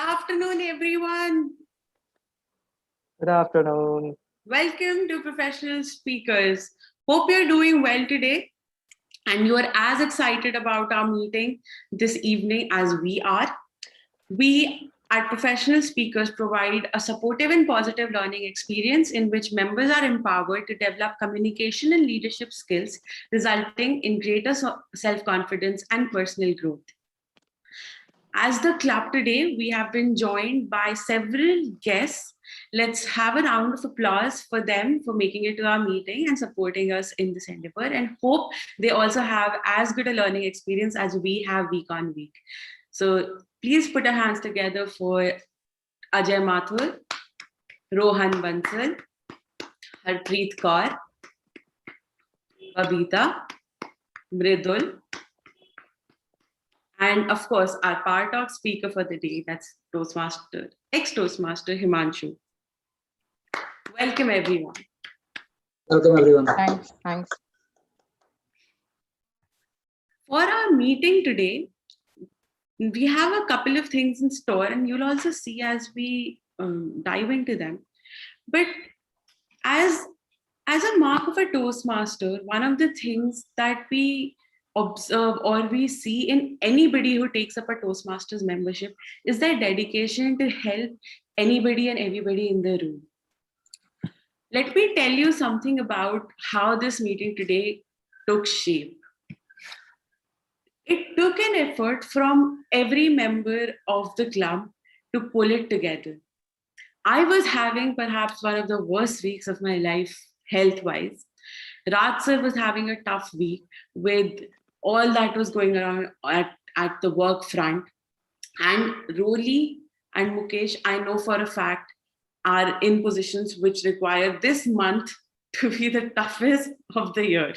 afternoon, everyone. Good afternoon. Welcome to Professional Speakers. Hope you're doing well today and you are as excited about our meeting this evening as we are. We at Professional Speakers provide a supportive and positive learning experience in which members are empowered to develop communication and leadership skills, resulting in greater self-confidence and personal growth. As the club today, we have been joined by several guests. Let's have a round of applause for them for making it to our meeting and supporting us in this endeavor, and hope they also have as good a learning experience as we have week on week. So please put your hands together for Ajay Mathur, Rohan Bansal, Harpreet Kaur, Babita, Mridul, and of course, our Power Talk speaker for the day, that's Toastmaster, ex-Toastmaster Himanshu. Welcome, everyone. Welcome, everyone. Thanks. For our meeting today, we have a couple of things in store, and you'll also see as we dive into them. But as a mark of a Toastmaster, one of the things that we observe or we see in anybody who takes up a Toastmasters membership is their dedication to help anybody and everybody in the room. Let me tell you something about how this meeting today took shape. It took an effort from every member of the club to pull it together. I was having perhaps one of the worst weeks of my life health-wise. Raj sir was having a tough week with all that was going on at the work front. And Roli and Mukesh, I know for a fact, are in positions which require this month to be the toughest of the year.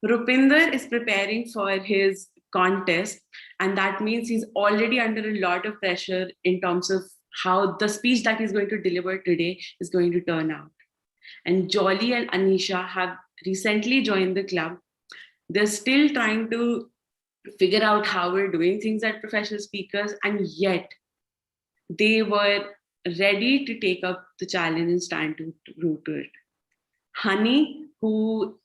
Rupinder is preparing for his contest, and that means he's already under a lot of pressure in terms of how the speech that he's going to deliver today is going to turn out. And Jolly and Anisha have recently joined the club. They're still trying to figure out how we're doing things at Professional Speakers, and yet they were ready to take up the challenge and stand to it. Honey, who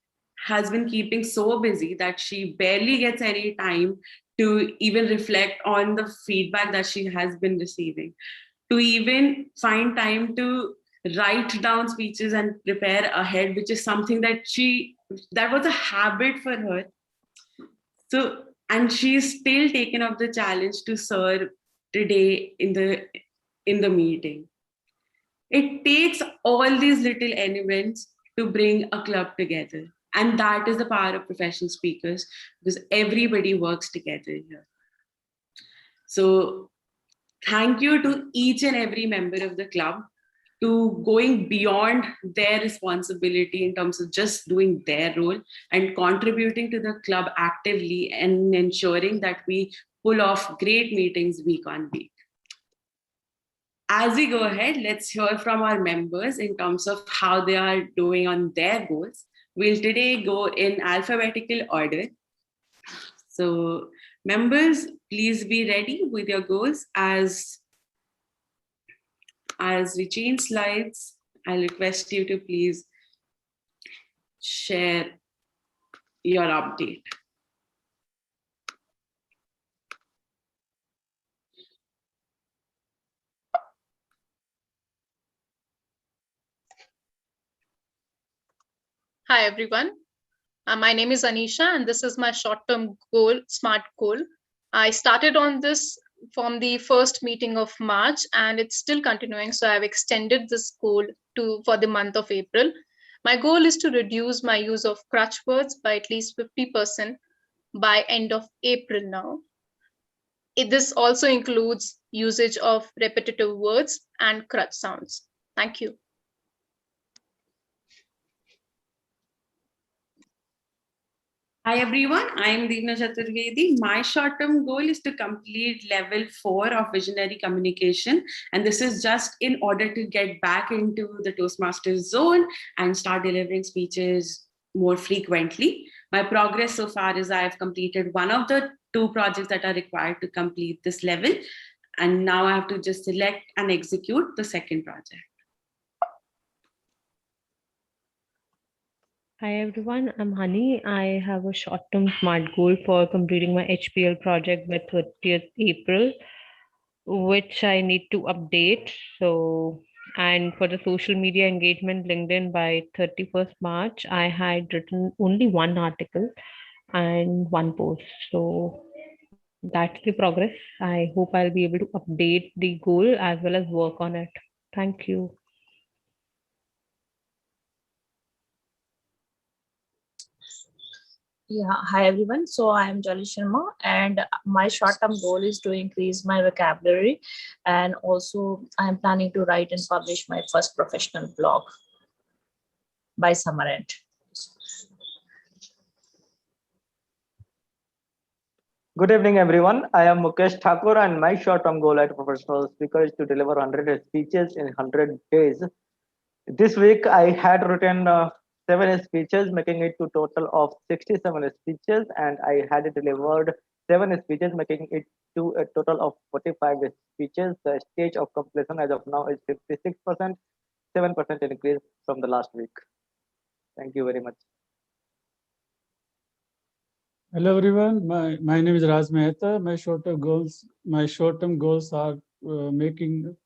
has been keeping so busy that she barely gets any time to even reflect on the feedback that she has been receiving, to even find time to write down speeches and prepare ahead, which is something that was a habit for her. So, and she's still taken up the challenge to serve today in the meeting. It takes all these little elements to bring a club together. And that is the power of Professional Speakers, because everybody works together here. So thank you to each and every member of the club to going beyond their responsibility in terms of just doing their role and contributing to the club actively and ensuring that we pull off great meetings week on week. As we go ahead, let's hear from our members in terms of how they are doing on their goals. We'll today go in alphabetical order. So members, please be ready with your goals. As we change slides, I'll request you to please share your update. Hi, everyone. My name is Anisha, and this is my short-term goal, SMART goal. I started on this from the first meeting of March, and it's still continuing. So I've extended this goal for the month of April. My goal is to reduce my use of crutch words by at least 50% by end of April now. This also includes usage of repetitive words and crutch sounds. Thank you. Hi everyone, I am Deepna Chaturvedi. My short-term goal is to complete level 4 of visionary communication. And this is just in order to get back into the Toastmasters zone and start delivering speeches more frequently. My progress so far is I have completed one of the 2 projects that are required to complete this level. And now I have to just select and execute the second project. Hi everyone, I'm Honey. I have a short-term SMART goal for completing my HPL project by 30th April, which I need to update. So, and for the social media engagement LinkedIn by 31st March, I had written only one article and one post. So that's the progress. I hope I'll be able to update the goal as well as work on it. Thank you. Yeah, hi everyone. So I am Jolly Sharma, and my short-term goal is to increase my vocabulary, and also I am planning to write and publish my first professional blog by summer end. Good evening, everyone. I am Mukesh Thakur, and my short-term goal as a professional speaker is to deliver 100 speeches in 100 days. This week, I had written 7 speeches, making it to total of 67 speeches, and I had delivered 7 speeches, making it to a total of 45 speeches. The stage of completion as of now is 56%, 7% increase from the last week. Thank you very much. Hello everyone, my name is Raj Mehta. My short-term goals are making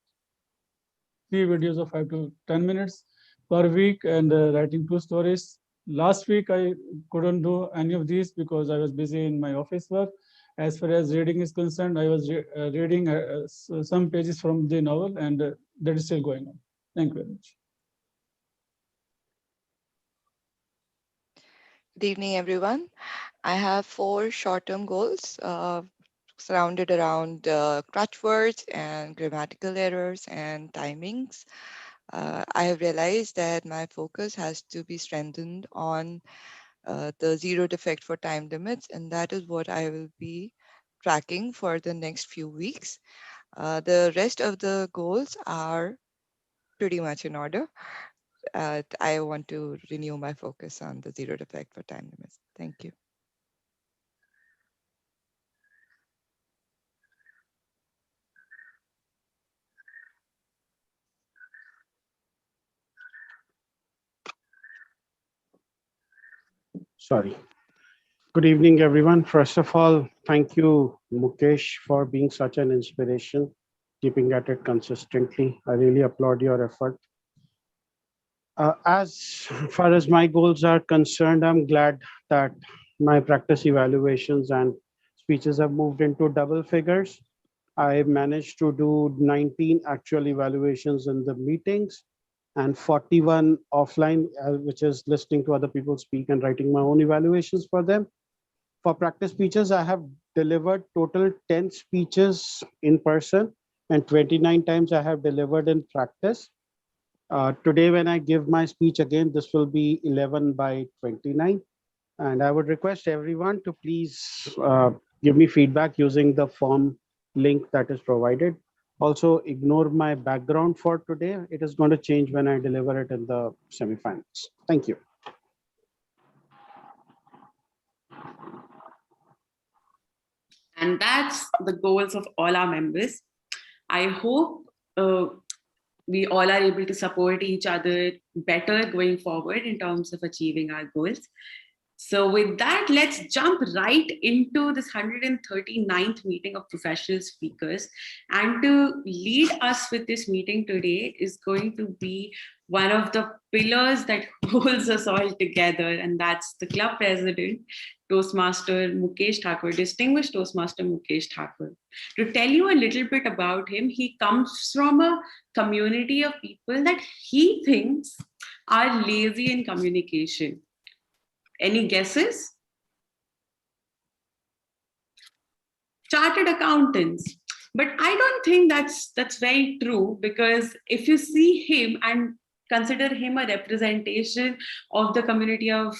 3 videos of 5 to 10 minutes per week and writing 2 stories. Last week I couldn't do any of these because I was busy in my office work. As far as reading is concerned, I was reading some pages from the novel, and that is still going on. Thank you very much. Good evening, everyone. I have 4 short-term goals surrounded around crutch words and grammatical errors and timings. I have realized that my focus has to be strengthened on the zero defect for time limits, and that is what I will be tracking for the next few weeks. The rest of the goals are pretty much in order. I want to renew my focus on the zero defect for time limits. Thank you. Sorry. Good evening, everyone. First of all, thank you, Mukesh, for being such an inspiration, keeping at it consistently. I really applaud your effort. As far as my goals are concerned, I'm glad that my practice evaluations and speeches have moved into double figures. I managed to do 19 actual evaluations in the meetings and 41 offline, which is listening to other people speak and writing my own evaluations for them. For practice speeches, I have delivered total 10 speeches in person, and 29 times I have delivered in practice. Today, when I give my speech again, this will be 11 by 29. And I would request everyone to please give me feedback using the form link that is provided. Also, ignore my background for today. It is going to change when I deliver it in the semifinals. Thank you. And that's the goals of all our members. I hope we all are able to support each other better going forward in terms of achieving our goals. So with that, let's jump right into this 139th meeting of professional speakers. And to lead us with this meeting today is going to be one of the pillars that holds us all together, and that's the club president, Toastmaster Mukesh Thakur, distinguished Toastmaster Mukesh Thakur. To tell you a little bit about him, he comes from a community of people that he thinks are lazy in communication. Any guesses? Chartered accountants. But I don't think that's very true, because if you see him and consider him a representation of the community of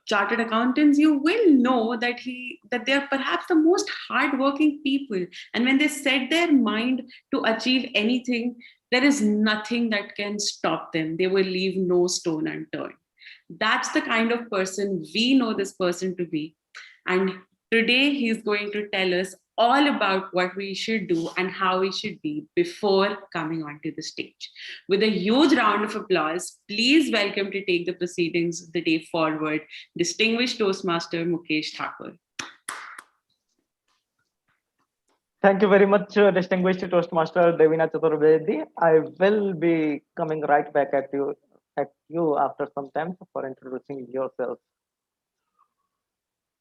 chartered accountants, you will know that they are perhaps the most hardworking people. And when they set their mind to achieve anything, there is nothing that can stop them. They will leave no stone unturned. That's the kind of person we know this person to be. And today he's going to tell us all about what we should do and how we should be before coming onto the stage. With a huge round of applause, please welcome to take the proceedings of the day forward, distinguished Toastmaster Mukesh Thakur. Thank you very much, distinguished Toastmaster Devina Chaturvedi. I will be coming right back at you after some time for introducing yourself.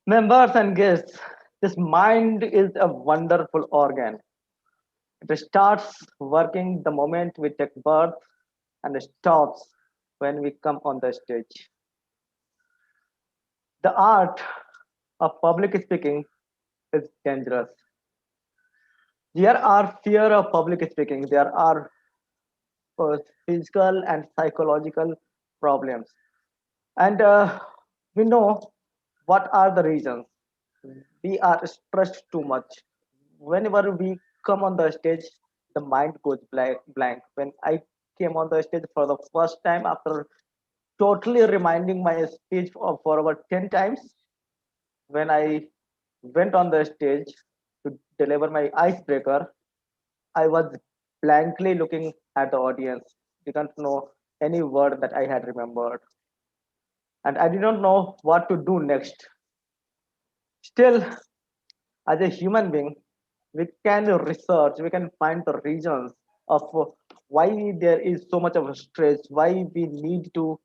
Members and guests, this mind is a wonderful organ. It starts working the moment we take birth and stops when we come on the stage. The art of public speaking is dangerous. There are fear of public speaking. There are physical and psychological problems. And we know what are the reasons. We are stressed too much. Whenever we come on the stage, the mind goes blank. When I came on the stage for the first time after totally reminding my speech for over 10 times, when I went on the stage to deliver my icebreaker, I was blankly looking at the audience. Didn't know any word that I had remembered. And I didn't know what to do next. Still, as a human being, we can research, we can find the reasons of why there is so much of a stress, why we need to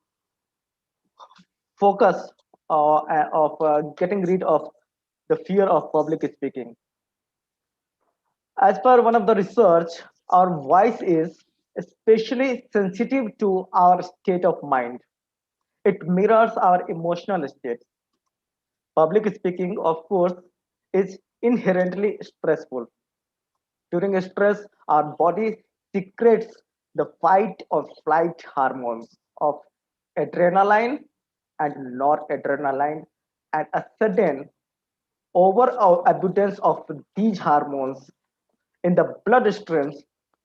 focus of getting rid of the fear of public speaking. As per one of the research, our voice is especially sensitive to our state of mind. It mirrors our emotional state. Public speaking, of course, is inherently stressful. During stress, our body secretes the fight or flight hormones of adrenaline and noradrenaline, and a sudden overabundance of these hormones in the bloodstreams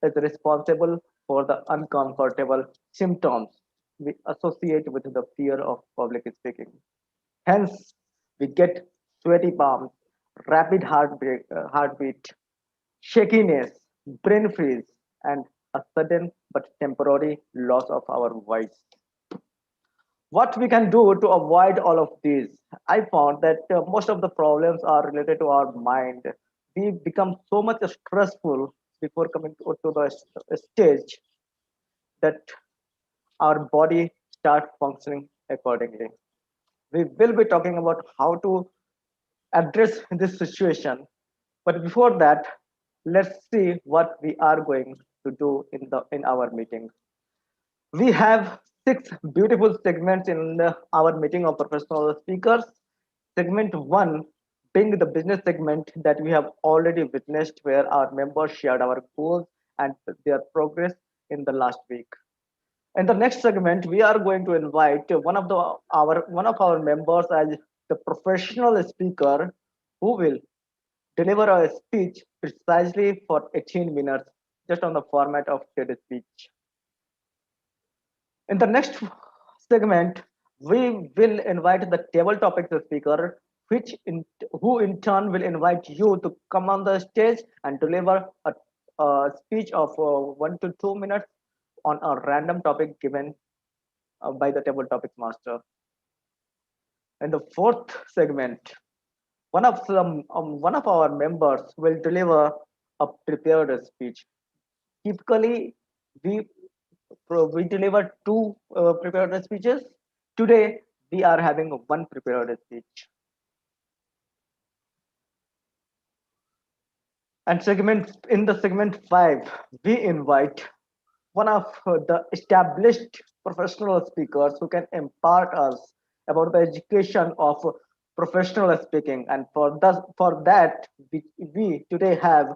is responsible for the uncomfortable symptoms we associate with the fear of public speaking. Hence, we get sweaty palms, rapid heartbeat, shakiness, brain freeze, and a sudden but temporary loss of our voice. What we can do to avoid all of these? I found that most of the problems are related to our mind. We become so much stressful before coming to the stage that our body starts functioning accordingly. We will be talking about how to address this situation. But before that, let's see what we are going to do in our meeting. We have 6 beautiful segments in our meeting of professional speakers. Segment 1 being the business segment that we have already witnessed, where our members shared our goals and their progress in the last week. In the next segment, we are going to invite one of our members as the professional speaker who will deliver a speech precisely for 18 minutes, just on the format of TED speech. In the next segment, we will invite the table topics speaker, who in turn will invite you to come on the stage and deliver a speech of 1 to 2 minutes on a random topic given by the table topics master. In the fourth segment, one of our members will deliver a prepared speech. Typically, we deliver 2 prepared speeches. Today, we are having 1 prepared speech. And in the segment 5, we invite one of the established professional speakers who can impart us about the education of professional speaking. And for that, we today have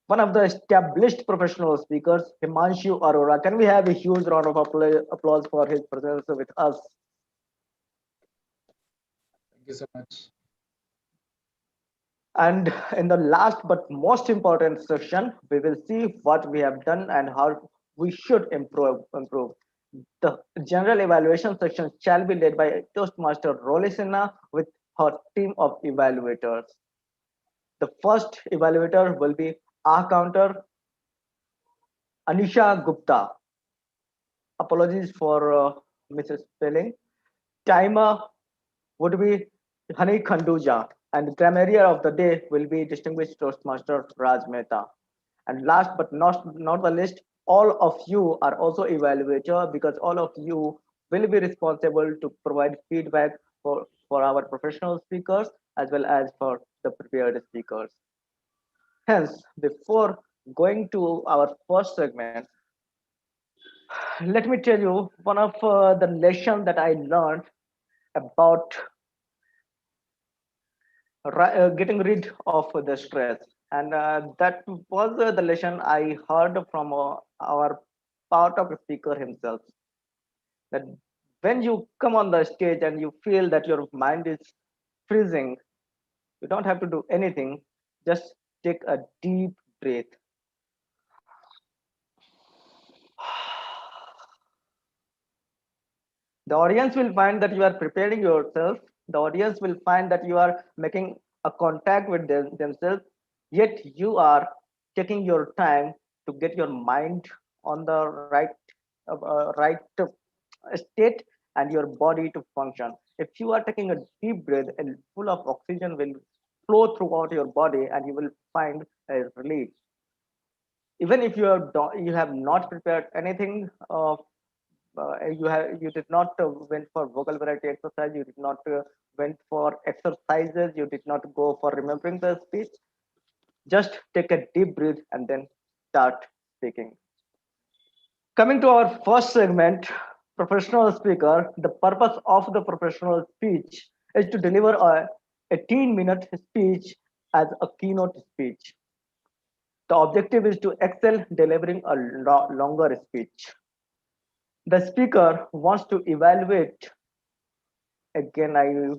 one of the established professional speakers, Himanshu Arora. Can we have a huge round of applause for his presence with us? Thank you so much. And in the last but most important section, we will see what we have done and how we should improve. The general evaluation section shall be led by Toastmaster Roli Sinha with her team of evaluators. The first evaluator will be our counter, Anisha Gupta. Apologies for misspelling. Timer would be Hani Khanduja, and the grammarian of the day will be distinguished Toastmaster Raj Mehta. And last but not the least, all of you are also evaluator because all of you will be responsible to provide feedback for our professional speakers as well as for the prepared speakers. Hence, before going to our first segment, let me tell you one of the lessons that I learned about getting rid of the stress, and that was the lesson I heard from our part of the speaker himself, that when you come on the stage and you feel that your mind is freezing, you don't have to do anything, just take a deep breath. The audience will find that you are preparing yourself. The audience will find that you are making a contact with themselves, yet you are taking your time to get your mind on the right state and your body to function. If you are taking a deep breath and full of oxygen will flow throughout your body and you will find a relief. Even if you have not prepared anything, you did not went for vocal variety exercise, you did not went for exercises, you did not go for remembering the speech, just take a deep breath and then start speaking. Coming to our first segment, professional speaker, the purpose of the professional speech is to deliver a 18-minute speech as a keynote speech. The objective is to excel delivering a longer speech. The speaker wants to evaluate. Again, I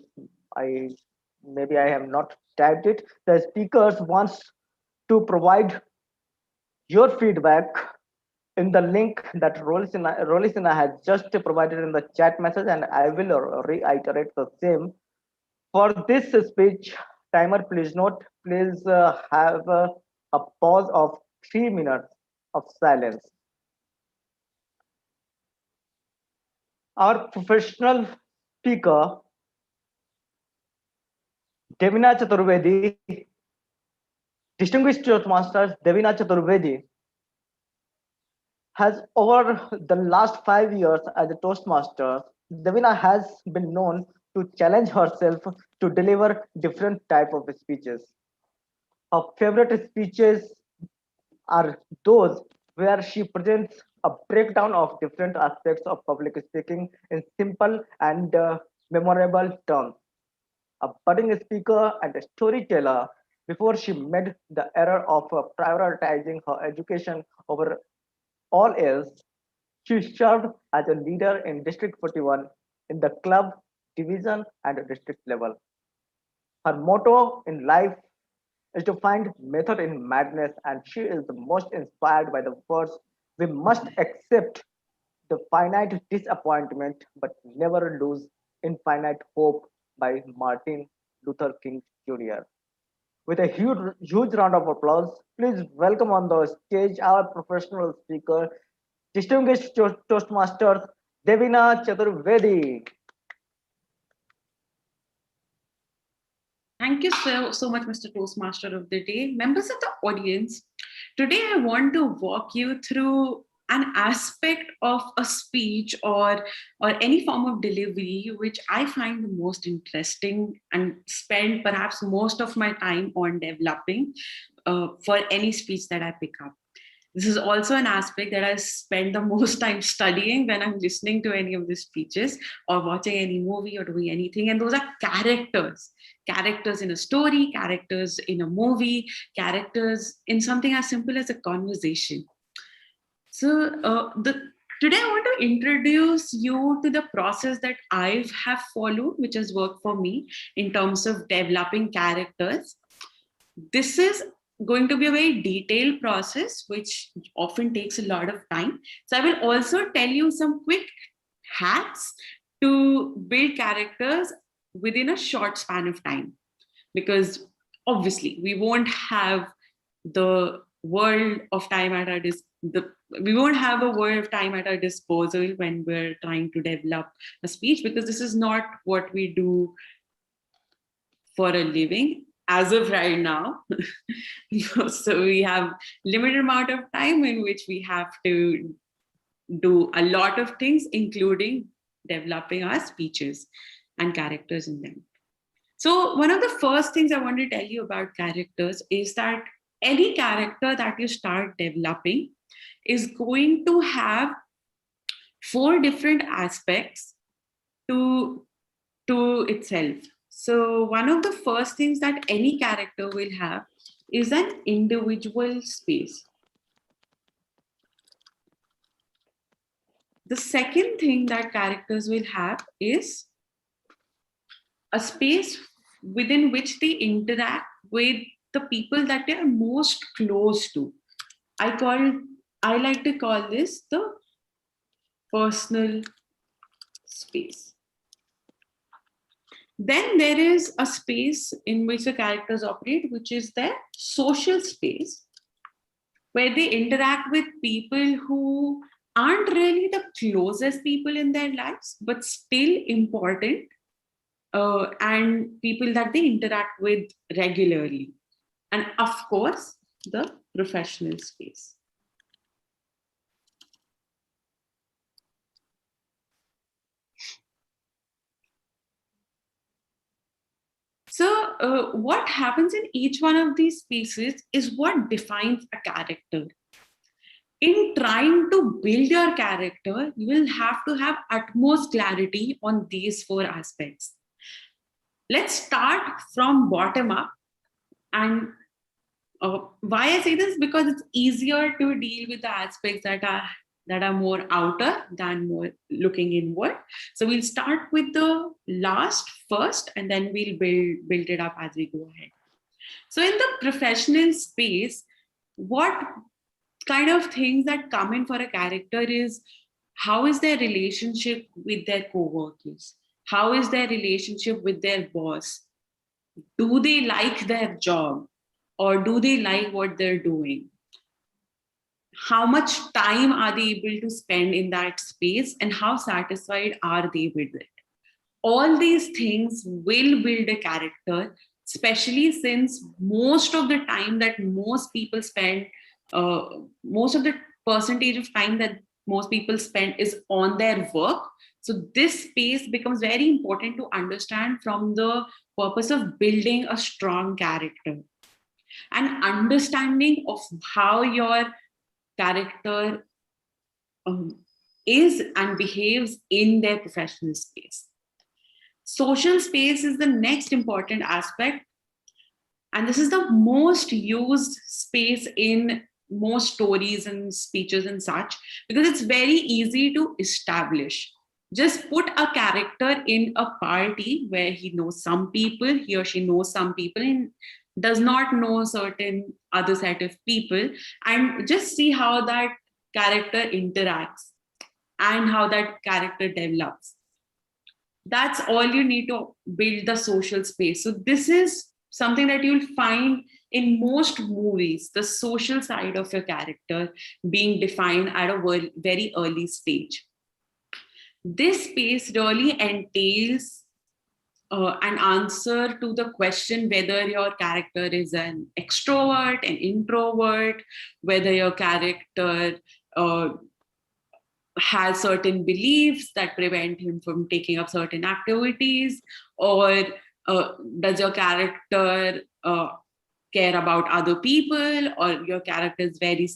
maybe I have not typed it. The speakers wants to provide your feedback in the link that Rolisina has just provided in the chat message, and I will reiterate the same. For this speech, timer, please note, please have a pause of 3 minutes of silence. Our professional speaker, Devina Chaturvedi, distinguished Toastmasters Devina Chaturvedi, has over the last 5 years as a Toastmaster, Devina has been known to challenge herself to deliver different type of speeches. Her favorite speeches are those where she presents a breakdown of different aspects of public speaking in simple and memorable terms. A budding speaker and a storyteller, before she made the error of prioritizing her education over all else, she served as a leader in District 41 in the club, division, and district level. Her motto in life is to find method in madness, and she is the most inspired by the words, "We must accept the finite disappointment, but never lose infinite hope," by Martin Luther King Jr. With a huge round of applause, please welcome on the stage our professional speaker, distinguished Toastmasters, Devina Chaturvedi. Thank you so much, Mr. Toastmaster of the Day. Members of the audience, today I want to walk you through an aspect of a speech or any form of delivery which I find the most interesting and spend perhaps most of my time on developing for any speech that I pick up. This is also an aspect that I spend the most time studying when I'm listening to any of the speeches or watching any movie or doing anything. And those are characters in a story, characters in a movie, characters in something as simple as a conversation. So today I want to introduce you to the process that I have followed, which has worked for me in terms of developing characters. This is going to be a very detailed process, which often takes a lot of time. So I will also tell you some quick hacks to build characters within a short span of time. Because obviously we won't have the world of time at our we won't have a world of time at our disposal when we're trying to develop a speech, because this is not what we do for a living as of right now. So we have limited amount of time in which we have to do a lot of things, including developing our speeches and characters in them. So one of the first things I want to tell you about characters is that any character that you start developing is going to have 4 different aspects to itself. So one of the first things that any character will have is an individual space. The second thing that characters will have is a space within which they interact with the people that they are most close to. I like to call this the personal space. Then there is a space in which the characters operate, which is their social space, where they interact with people who aren't really the closest people in their lives, but still important, and people that they interact with regularly. And of course, the professional space. So what happens in each one of these spaces is what defines a character. In trying to build your character, you will have to have utmost clarity on these 4 aspects. Let's start from bottom up. And why I say this? Because it's easier to deal with the aspects that are more outer than more looking inward. So we'll start with the last first, and then we'll build it up as we go ahead. So in the professional space, what kind of things that come in for a character is, how is their relationship with their co-workers? How is their relationship with their boss? Do they like their job, or do they like what they're doing? How much time are they able to spend in that space, and how satisfied are they with it? All these things will build a character, especially since most of the time that most people spend, most of the percentage of time that most people spend is on their work. So this space becomes very important to understand from the purpose of building a strong character. And understanding of how your character is and behaves in their professional space. Social space is the next important aspect. And this is the most used space in most stories and speeches and such, because it's very easy to establish. Just put a character in a party where he knows some people, he or she knows some people, and does not know certain other set of people, and just see how that character interacts and how that character develops. That's all you need to build the social space. So this is something that you'll find in most movies, the social side of your character being defined at a very early stage. This space really entails an answer to the question whether your character is an extrovert, an introvert, whether your character has certain beliefs that prevent him from taking up certain activities, or does your character care about other people, or your character is very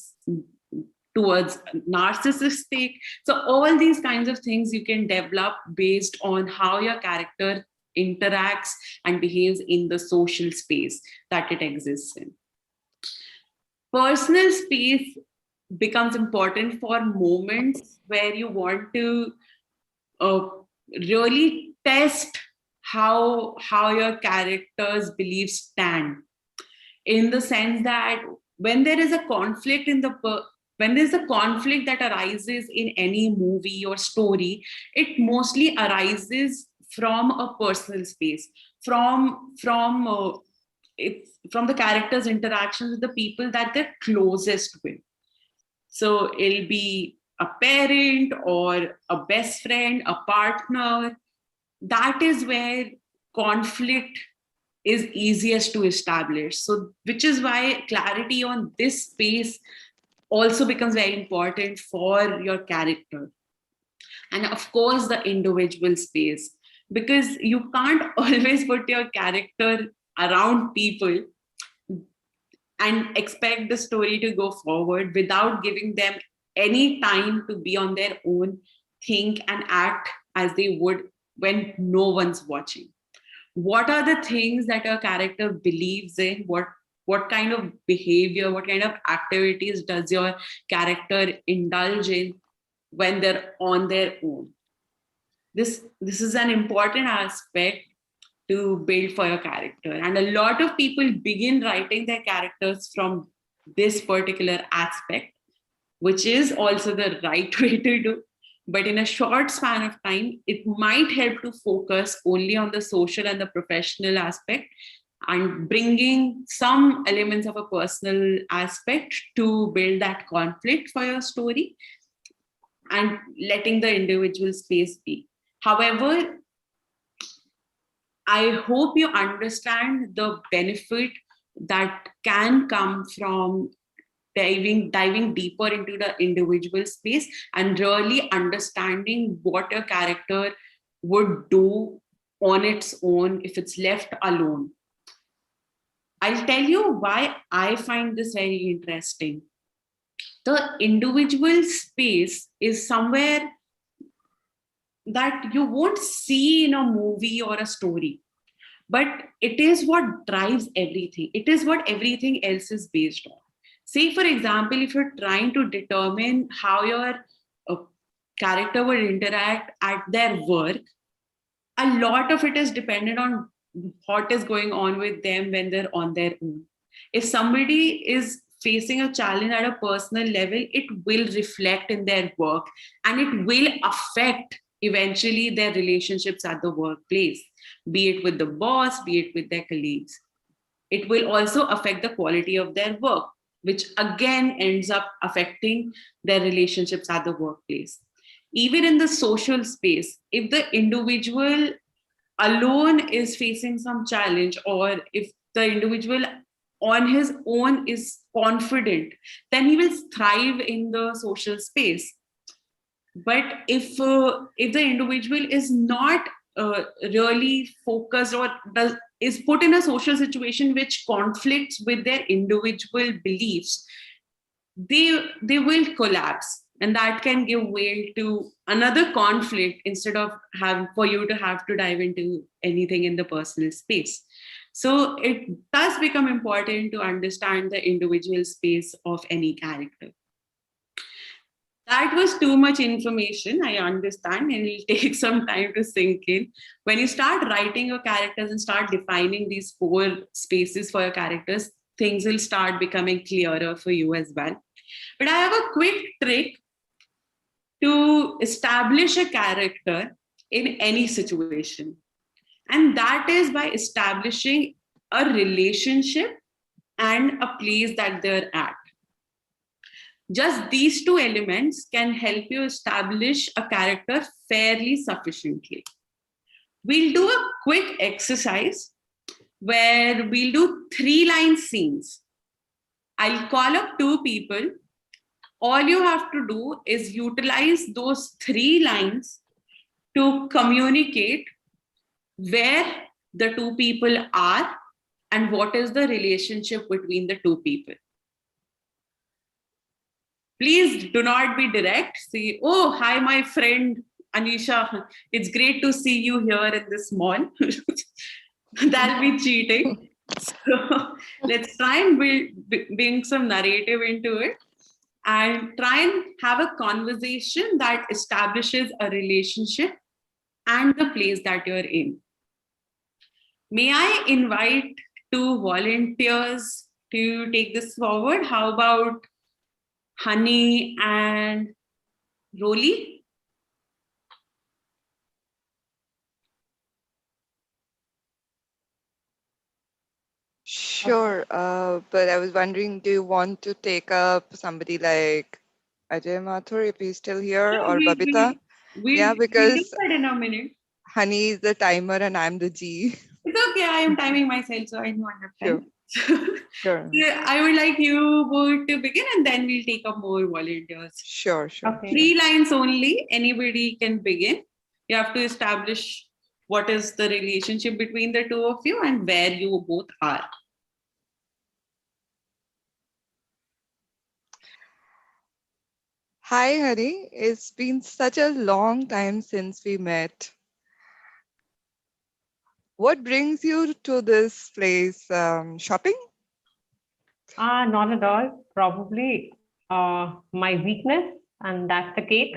towards narcissistic. So all these kinds of things you can develop based on how your character interacts and behaves in the social space that it exists in. Personal space becomes important for moments where you want to really test how your character's beliefs stand, in the sense that when there is a conflict when there's a conflict that arises in any movie or story, it mostly arises from a personal space, from it's from the characters' interactions with the people that they're closest with. So it'll be a parent or a best friend, a partner. That is where conflict is easiest to establish. So, which is why clarity on this space also becomes very important for your character. And of course, the individual space, because you can't always put your character around people and expect the story to go forward without giving them any time to be on their own, think and act as they would when no one's watching. What are the things that a character believes in? What kind of behavior, what kind of activities does your character indulge in when they're on their own? This is an important aspect to build for your character. And a lot of people begin writing their characters from this particular aspect, which is also the right way to do. But in a short span of time, it might help to focus only on the social and the professional aspect and bringing some elements of a personal aspect to build that conflict for your story and letting the individual space be. However, I hope you understand the benefit that can come from diving deeper into the individual space and really understanding what a character would do on its own if it's left alone. I'll tell you why I find this very interesting. The individual space is somewhere that you won't see in a movie or a story, but it is what drives everything. It is what everything else is based on. Say, for example, if you're trying to determine how your character would interact at their work, a lot of it is dependent on what is going on with them when they're on their own. If somebody is facing a challenge at a personal level, it will reflect in their work and it will affect eventually their relationships at the workplace, be it with the boss, be it with their colleagues. It will also affect the quality of their work, which again ends up affecting their relationships at the workplace. Even in the social space, if the individual alone is facing some challenge, or if the individual on his own is confident, then he will thrive in the social space. But if the individual is not really focused or is put in a social situation which conflicts with their individual beliefs, they will collapse, and that can give way to another conflict instead of having for you to have to dive into anything in the personal space. So it does become important to understand the individual space of any character. That was too much information, I understand, and it'll take some time to sink in. When you start writing your characters and start defining these 4 spaces for your characters, things will start becoming clearer for you as well. But I have a quick trick to establish a character in any situation. And that is by establishing a relationship and a place that they're at. Just these 2 elements can help you establish a character fairly sufficiently. We'll do a quick exercise where we'll do 3-line scenes. I'll call up 2 people. All you have to do is utilize those 3 lines to communicate where the 2 people are and what is the relationship between the 2 people. Please do not be direct. Say, oh, hi, my friend Anisha. It's great to see you here in this mall. That'll be cheating. So let's try and bring some narrative into it and try and have a conversation that establishes a relationship and the place that you're in. May I invite 2 volunteers to take this forward? How about Honey and Rolly? Sure, but I was wondering, do you want to take up somebody like Ajay Mathur if he's still here, Yeah, or Babita? Yeah, we'll do because that in a minute. Honey is the timer and I'm the G. It's okay. I am timing myself, so I know I have Sure, time. sure, Yeah, I would like you both to begin, and then we'll take up more volunteers. sure. Okay. 3 lines only. Anybody can begin. You have to establish what is the relationship between the two of you and where you both are. Hi, Hari. It's been such a long time since we met. What brings you to this place? Shopping? Not at all. Probably my weakness, and that's the cake.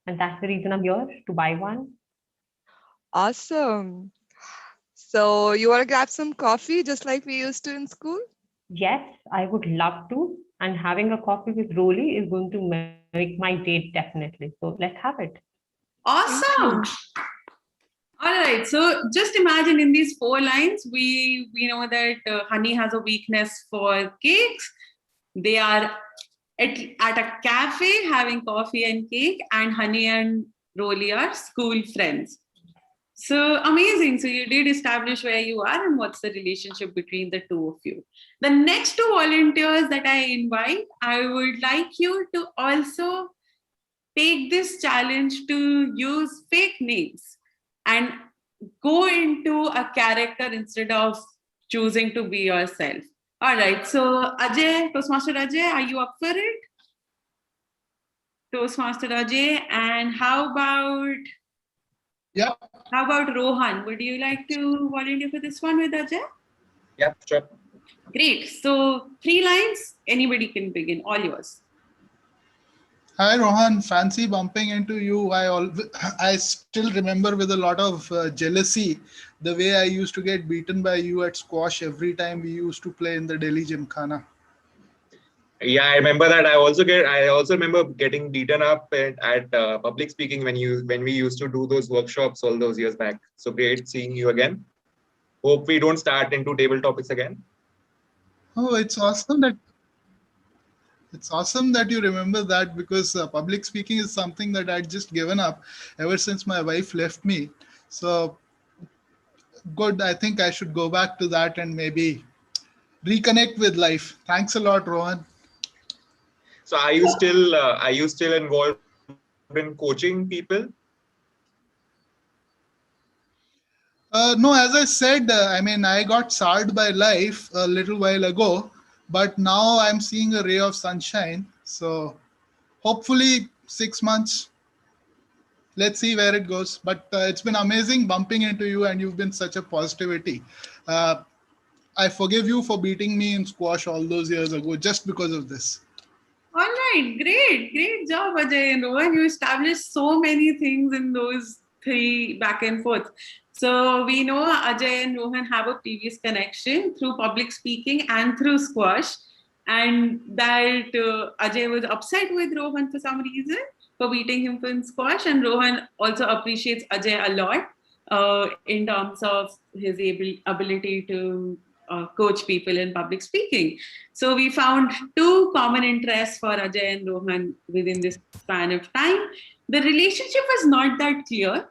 And that's the reason I'm here to buy one. Awesome. So you want to grab some coffee just like we used to in school? Yes, I would love to. And having a coffee with Rolly is going to make my date definitely. So let's have it. Awesome. All right. So just imagine in these 4 lines, we know that Honey has a weakness for cakes. They are at a cafe having coffee and cake, and Honey and Rolly are school friends. So amazing. So you did establish where you are and what's the relationship between the two of you. The next 2 volunteers that I invite, I would like you to also take this challenge to use fake names and go into a character instead of choosing to be yourself. All right. So Ajay, Toastmaster Ajay, are you up for it? Toastmaster Ajay. And how about Rohan? Would you like to volunteer for this one with Ajay? Yeah, sure. Great. So 3 lines, anybody can begin, all yours. Hi Rohan, fancy bumping into you. I still remember with a lot of jealousy the way I used to get beaten by you at squash every time we used to play in the Delhi Gymkhana. Yeah, I remember that. I also remember getting beaten up at public speaking when we used to do those workshops all those years back. So great seeing you again. Hope we don't start into table topics again. Oh, it's awesome that you remember that, because public speaking is something that I'd just given up ever since my wife left me. So good. I think I should go back to that and maybe reconnect with life. Thanks a lot, Rohan. So are you still involved in coaching people? No, as I said, I got soured by life a little while ago, but now I'm seeing a ray of sunshine. So hopefully 6 months. Let's see where it goes. But it's been amazing bumping into you, and you've been such a positivity. I forgive you for beating me in squash all those years ago just because of this. All right, great job, Ajay and Rohan. You established so many things in those 3 back and forth. So we know Ajay and Rohan have a previous connection through public speaking and through squash, and that Ajay was upset with Rohan for some reason for beating him in squash, and Rohan also appreciates Ajay a lot in terms of his ability to coach people in public speaking. So we found 2 common interests for Ajay and Rohan within this span of time. The relationship was not that clear.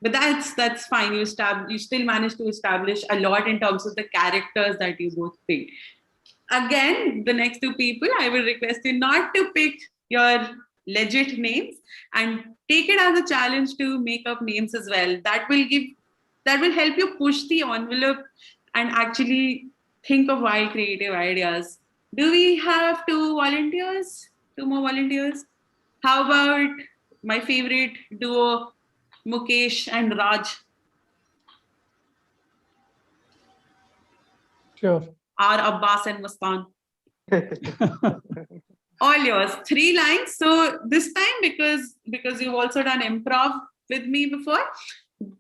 But that's fine. You still managed to establish a lot in terms of the characters that you both picked. Again, the next 2 people, I will request you not to pick your legit names and take it as a challenge to make up names as well. That will help you push the envelope and actually think of wild creative ideas. Do we have 2 volunteers? 2 more volunteers? How about my favorite duo, Mukesh and Raj? Sure. Or Abbas and Mustan? All yours. 3 lines. So this time, because you've also done improv with me before,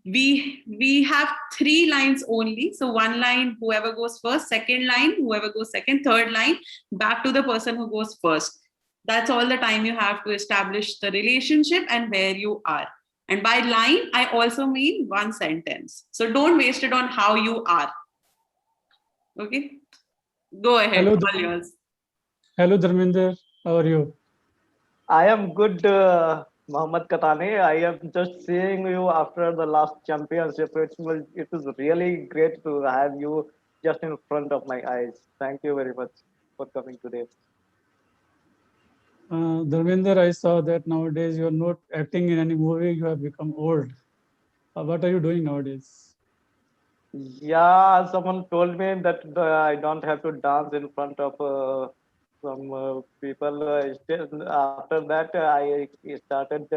we have 3 lines only. So 1 line, whoever goes first, 2nd line, whoever goes second, 3rd line, back to the person who goes first. That's all the time you have to establish the relationship and where you are. And by line, I also mean 1 sentence. So don't waste it on how you are. Okay, go ahead, Hello, all yours. Hello, Dharminder. How are you? I am good, Mohammad Katani. I am just seeing you after the last championship. It is really great to have you just in front of my eyes. Thank you very much for coming today. Dharminder, I saw that nowadays you are not acting in any movie. You have become old. What are you doing nowadays? Yeah, someone told me that I don't have to dance in front of some people. After that, I started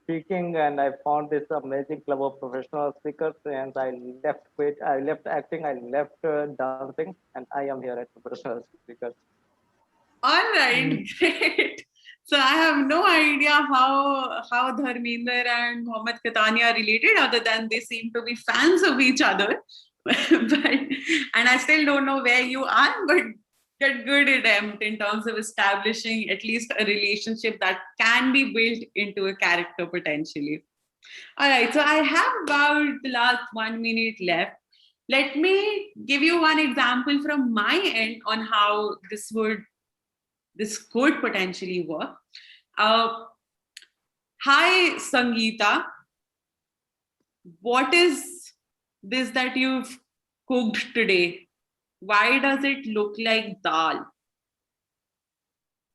speaking, and I found this amazing club of professional speakers. And I left quit. I left acting. I left dancing, and I am here at professional speakers. All right, great. So I have no idea how Dharminder and Mohammad Katani are related, other than they seem to be fans of each other. And I still don't know where you are, but get good attempt in terms of establishing at least a relationship that can be built into a character potentially. All right, so I have about the last 1 minute left. Let me give you one example from my end on how this could potentially work. Hi, Sangeeta. What is this that you've cooked today? Why does it look like dal?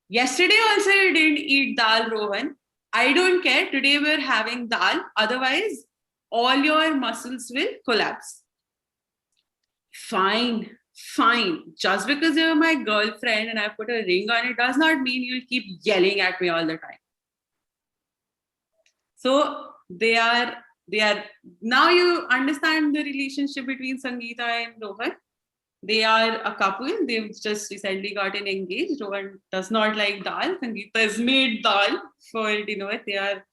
Yesterday also you didn't eat dal, Rohan. I don't care. Today we're having dal. Otherwise, all your muscles will collapse. Fine, fine. Just because you're my girlfriend and I put a ring on it does not mean you'll keep yelling at me all the time. So they are now you understand the relationship between Sangeeta and Rohan. They are a couple. They've just recently gotten engaged. Rohan does not like dal. Sangeeta has made dal for dinner. They are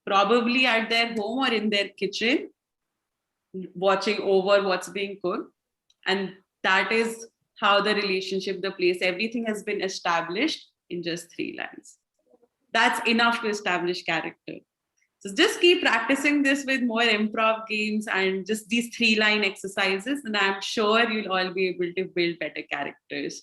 probably at their home or in their kitchen watching over what's being cooked. And that is how the relationship, the place, everything has been established in just 3 lines. That's enough to establish character. So just keep practicing this with more improv games and just these 3-line exercises, and I'm sure you'll all be able to build better characters.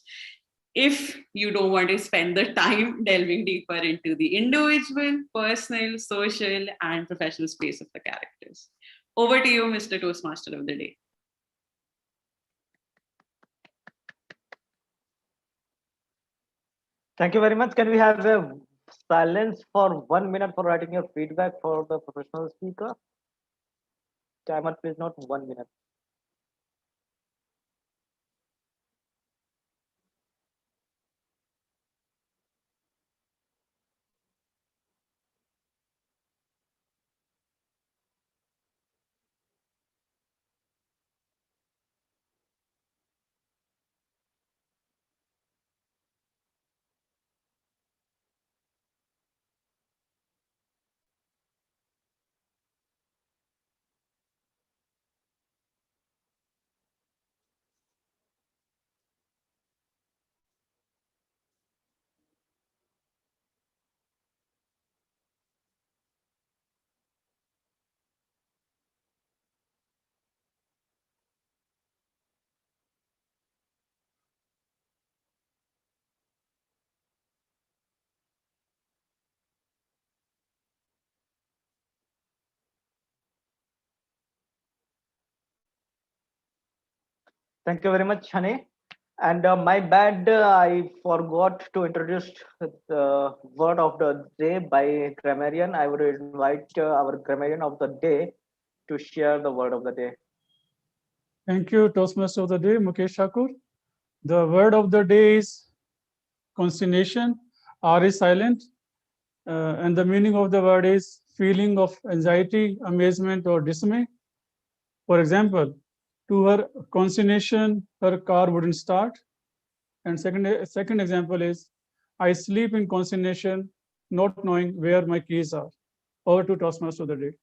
If you don't want to spend the time delving deeper into the individual, personal, social, and professional space of the characters. Over to you, Mr. Toastmaster of the day. Thank you very much. Can we have a silence for 1 minute for writing your feedback for the professional speaker? Timer, please, not 1 minute. Thank you very much, Honey. And my bad, I forgot to introduce the word of the day by grammarian. I would invite our grammarian of the day to share the word of the day. Thank you, Toastmaster of the day, Mukesh Thakur. The word of the day is consternation. R is silent. And the meaning of the word is feeling of anxiety, amazement, or dismay. For example, to her consternation, her car wouldn't start. And second example is, I sleep in consternation, not knowing where my keys are. Over to Toastmaster of the day.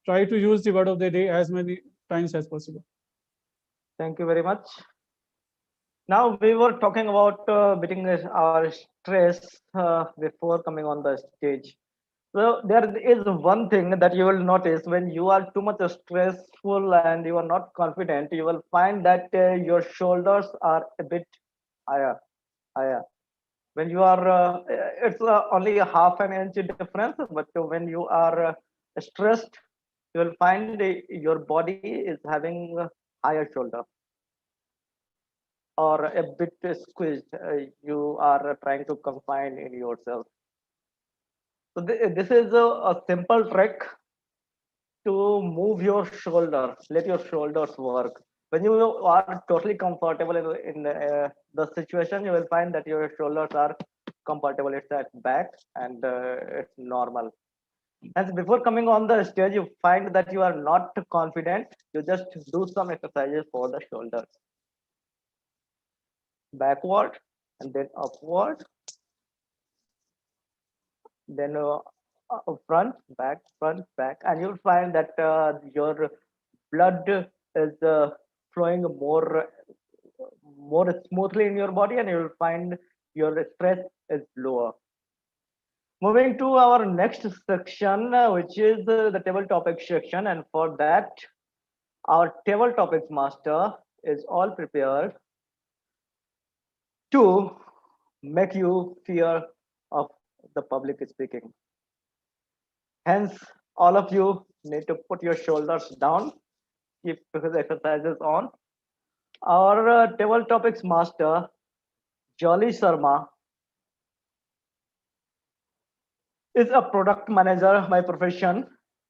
Try to use the word of the day as many times as possible. Thank you very much. Now we were talking about beating our stress before coming on the stage. So there is one thing that you will notice when you are too much stressful and you are not confident, you will find that your shoulders are a bit higher. Higher. When you are, it's only a half an inch difference, but when you are stressed, you will find your body is having a higher shoulder or a bit squeezed. You are trying to confine in yourself. So this is a simple trick to move your shoulder, let your shoulders work. When you are totally comfortable in the situation, you will find that your shoulders are comfortable. It's at back and it's normal. And before coming on the stage, you find that you are not confident. You just do some exercises for the shoulders. Backward and then upward. Then front, back, and you'll find that your blood is flowing more smoothly in your body, and you'll find your stress is lower. Moving to our next section, which is the table topics section, and for that, our table topics master is all prepared to make you fear of the public speaking. Hence, all of you need to put your shoulders down, keep the exercises on. Our table topics master, Jolly Sharma, is a product manager by profession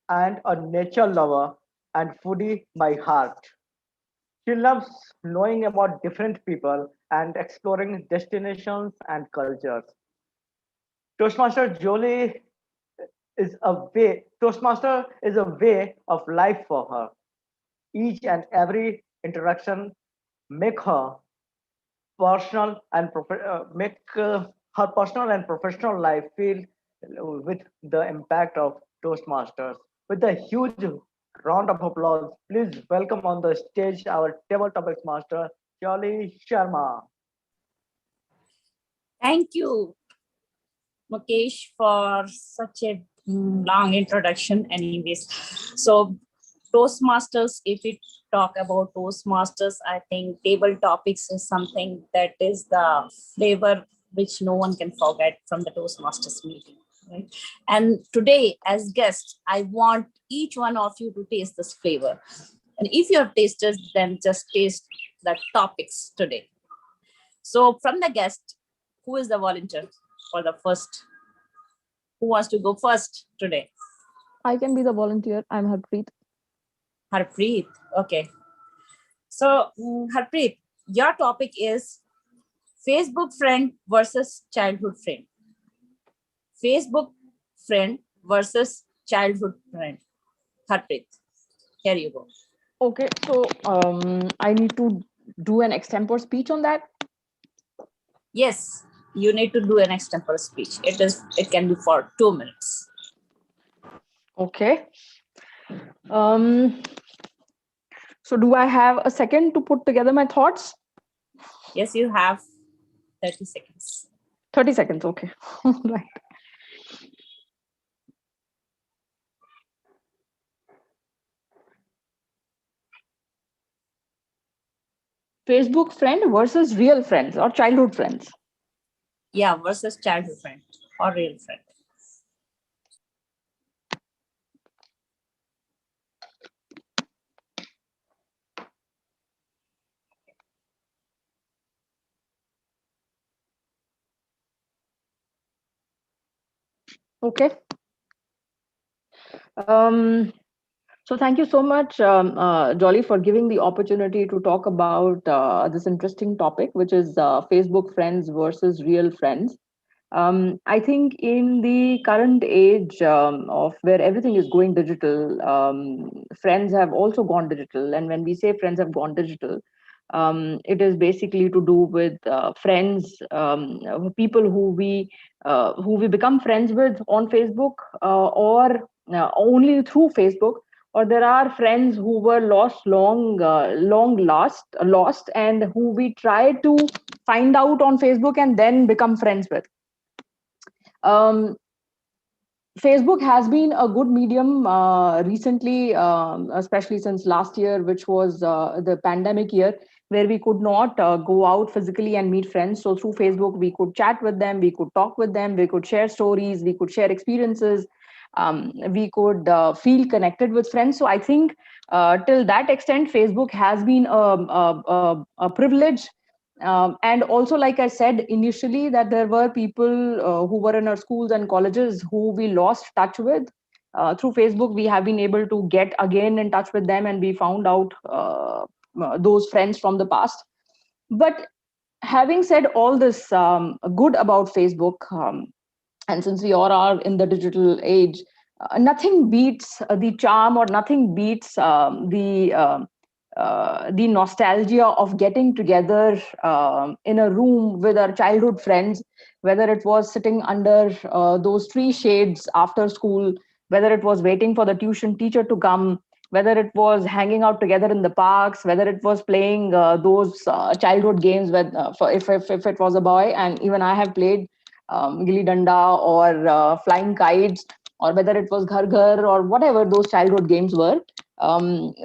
and a nature lover and foodie by heart. She loves knowing about different people and exploring destinations and cultures. Toastmaster Jolie Toastmaster is a way of life for her. Each and every interaction make her personal and her personal and professional life feel with the impact of Toastmasters. With a huge round of applause, please welcome on the stage our table topics master, Jolly Sharma. Thank you, Mukesh, for such a long introduction. Anyways, so Toastmasters, if we talk about Toastmasters, I think table topics is something that is the flavor which no one can forget from the Toastmasters meeting. Right? And today, as guests, I want each one of you to taste this flavor. And if you have tasted, then just taste the topics today. So from the guest, who is the volunteer for the first? Who wants to go first today? I can be the volunteer. I'm Harpreet. Harpreet, okay. So Harpreet, your topic is Facebook friend versus childhood friend. Facebook friend versus childhood friend. Harpreet, here you go. Okay, so I need to do an extempore speech on that. Yes, you need to do an extempore speech. It can be for 2 minutes. Okay. So do I have a second to put together my thoughts? Yes, you have 30 seconds. 30 seconds, okay. Right. Facebook friend versus real friends or childhood friends. Yeah, versus childhood friend or real friend. Okay. So thank you so much, Jolly, for giving the opportunity to talk about this interesting topic, which is Facebook friends versus real friends. I think in the current age of where everything is going digital, friends have also gone digital. And when we say friends have gone digital, it is basically to do with friends, people who we become friends with on Facebook or only through Facebook, or there are friends who were lost lost and who we try to find out on Facebook and then become friends with. Facebook has been a good medium recently, especially since last year, which was the pandemic year, where we could not go out physically and meet friends. So through Facebook, we could chat with them, we could talk with them, we could share stories, we could share experiences, we could feel connected with friends. So I think till that extent, Facebook has been a privilege. And also, like I said initially, that there were people who were in our schools and colleges who we lost touch with. Through Facebook, we have been able to get again in touch with them, and we found out those friends from the past. But having said all this good about Facebook, and since we all are in the digital age, nothing beats the charm, or nothing beats the nostalgia of getting together in a room with our childhood friends, whether it was sitting under those tree shades after school, whether it was waiting for the tuition teacher to come, whether it was hanging out together in the parks, whether it was playing those childhood games with, if it was a boy, and even I have played gilli danda or flying kites, or whether it was ghar ghar or whatever those childhood games were.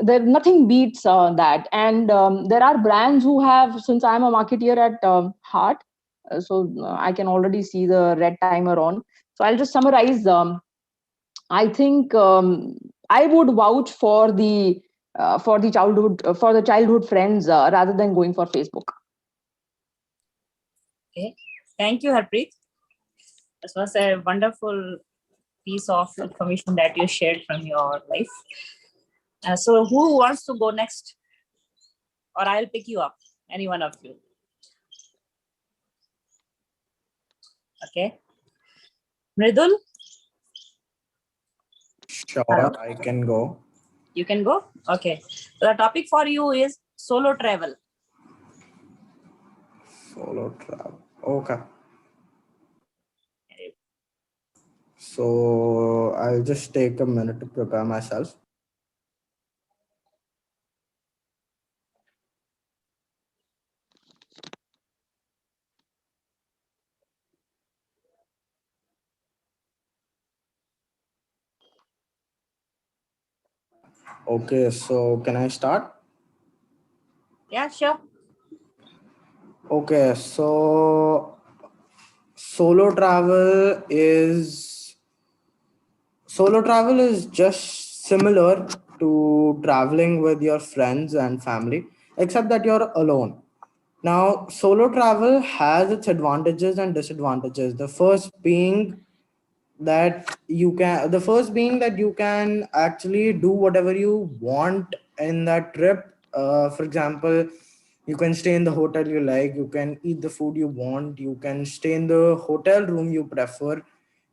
There nothing beats that. And there are brands who have, since I'm a marketeer at heart, so I can already see the red timer on. So I'll just summarize. I think I would vouch for the childhood friends rather than going for Facebook. Okay, thank you, Harpreet. This was a wonderful piece of information that you shared from your life. So who wants to go next? Or I'll pick you up, any one of you. Okay. Mridul? Sure, I can go. You can go? Okay. So the topic for you is solo travel. Solo travel. Okay. So I'll just take a minute to prepare myself. Okay, so can I start? Yeah, sure. Okay, so solo travel is just similar to traveling with your friends and family, except that you're alone. Now, solo travel has its advantages and disadvantages. The first being that you can actually do whatever you want in that trip. For example, you can stay in the hotel you like, you can eat the food you want, you can stay in the hotel room you prefer,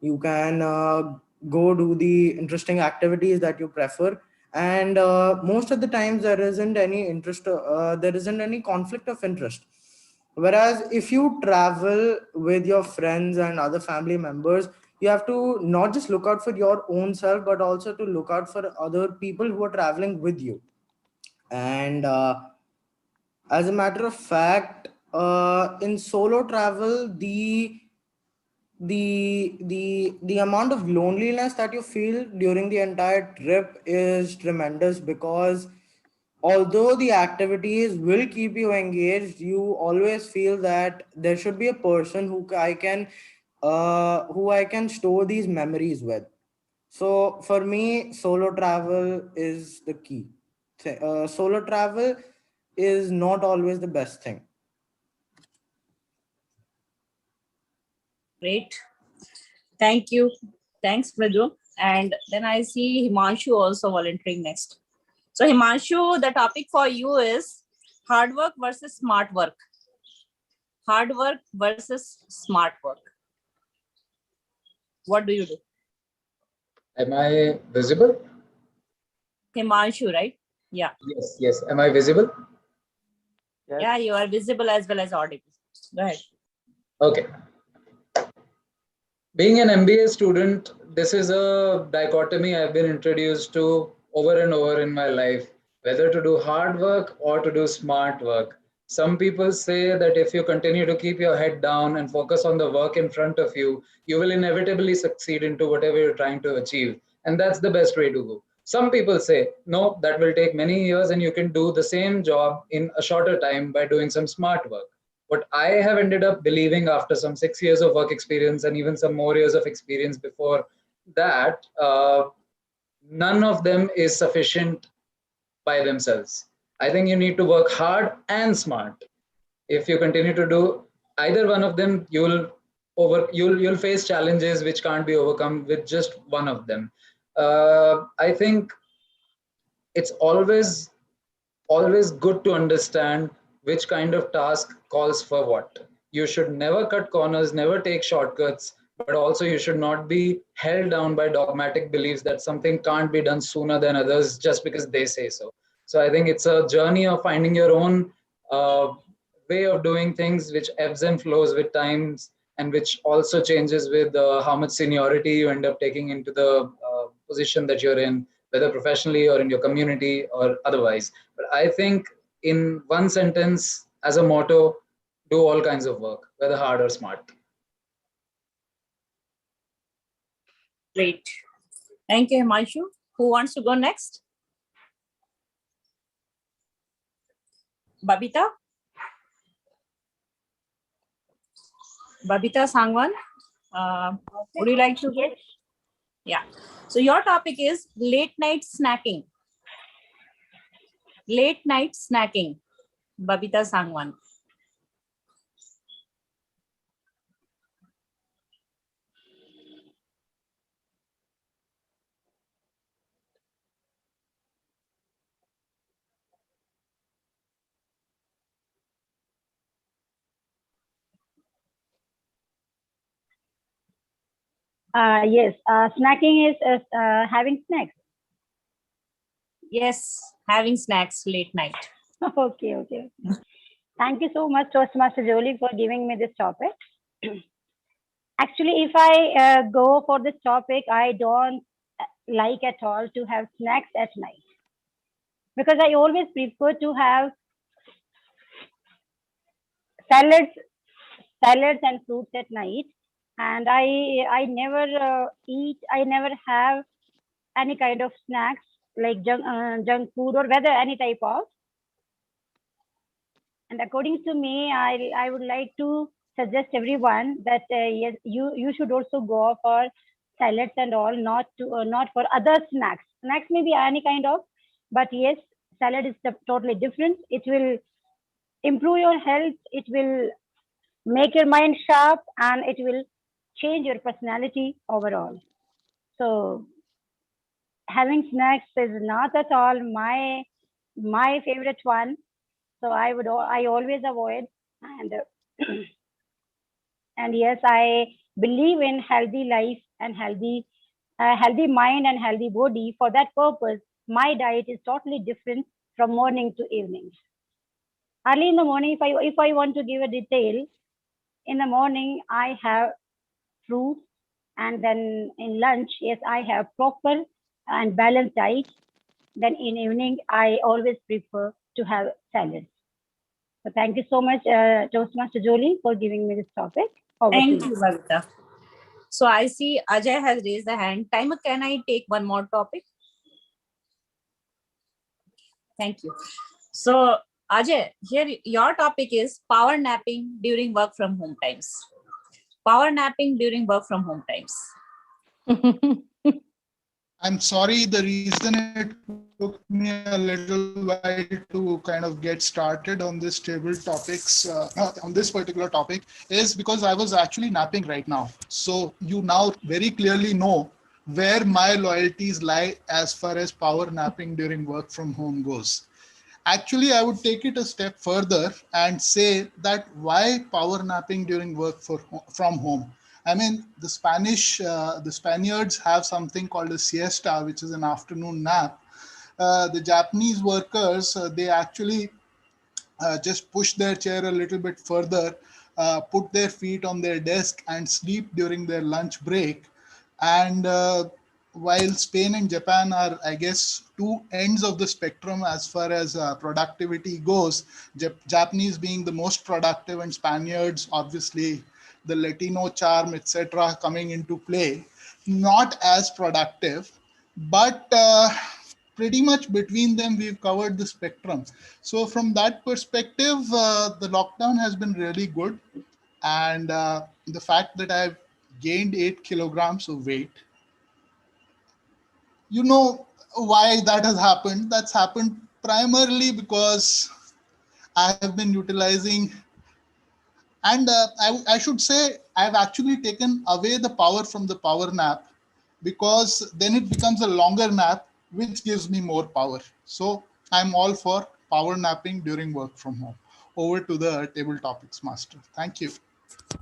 you can go do the interesting activities that you prefer, and most of the times there isn't any conflict of interest. Whereas if you travel with your friends and other family members, you have to not just look out for your own self, but also to look out for other people who are traveling with you. And as a matter of fact, in solo travel, the amount of loneliness that you feel during the entire trip is tremendous, because although the activities will keep you engaged, you always feel that there should be a person who I can store these memories with. So for me, solo travel is the key. Solo travel is not always the best thing. Great. Thank you. Thanks, Mridul. And then I see Himanshu also volunteering next. So Himanshu, the topic for you is hard work versus smart work. Hard work versus smart work. What do you do? Am I visible? Himanshu, right? Yeah. Yes. Am I visible? Yes. Yeah, you are visible as well as audible. Go ahead. Okay. Being an MBA student, this is a dichotomy I've been introduced to over and over in my life, whether to do hard work or to do smart work. Some people say that if you continue to keep your head down and focus on the work in front of you, you will inevitably succeed into whatever you're trying to achieve. And that's the best way to go. Some people say, no, that will take many years and you can do the same job in a shorter time by doing some smart work. What I have ended up believing after some 6 years of work experience and even some more years of experience before that, none of them is sufficient by themselves. I think you need to work hard and smart. If you continue to do either one of them, you'll face challenges which can't be overcome with just one of them. I think it's always good to understand which kind of task calls for what. You should never cut corners, never take shortcuts, but also you should not be held down by dogmatic beliefs that something can't be done sooner than others just because they say so. So I think it's a journey of finding your own way of doing things, which ebbs and flows with times, and which also changes with how much seniority you end up taking into the position that you're in, whether professionally or in your community or otherwise. But I think in one sentence, as a motto, do all kinds of work, whether hard or smart. Great. Thank you, Himanshu. Who wants to go next? Babita? Babita Sangwan, would you like to go? Yeah. So your topic is late night snacking. Late night snacking. Babita Sangwan. Yes, snacking is having snacks. Yes, having snacks late night. Okay. Thank you so much, Toastmaster Jolie, for giving me this topic. Actually, if I go for this topic, I don't like at all to have snacks at night, because I always prefer to have salads and fruits at night. And I never I never have any kind of snacks like junk food or whether any type of. And according to me, I would like to suggest everyone that yes, you should also go for salads and all, not for other snacks. Snacks may be any kind of, but yes, salad is totally different. It will improve your health. It will make your mind sharp, and it will change your personality overall. So having snacks is not at all my favorite one. So I always avoid, and and yes, I believe in healthy life and healthy mind and healthy body. For that purpose, my diet is totally different from morning to evening. Early in the morning, if I want to give a detail, in the morning I have fruits, and then in lunch, yes, I have proper and balanced diet. Then in evening, I always prefer to have salads. So thank you so much, Toastmaster Jolie, for giving me this topic. Thank you, Babita. So I see Ajay has raised the hand. Timer, can I take one more topic? Thank you. So Ajay, here your topic is power napping during work from home times. Power napping during work from home times. I'm sorry, the reason it took me a little while to kind of get started on this table topics, on this particular topic, is because I was actually napping right now. So you now very clearly know where my loyalties lie as far as power napping during work from home goes. Actually, I would take it a step further and say that why power napping during work from home? I mean, the Spaniards have something called a siesta, which is an afternoon nap. The Japanese workers, they actually just push their chair a little bit further, put their feet on their desk and sleep during their lunch break. And while Spain and Japan are, I guess, two ends of the spectrum as far as productivity goes, Japanese being the most productive and Spaniards, obviously, the Latino charm, etc., coming into play, not as productive, but pretty much between them, we've covered the spectrum. So from that perspective, the lockdown has been really good. And the fact that I've gained 8 kilograms of weight, you know why that has happened. That's happened primarily because I have been utilizing, and I should say, I've actually taken away the power from the power nap, because then it becomes a longer nap, which gives me more power. So I'm all for power napping during work from home. Over to the table topics master. Thank you.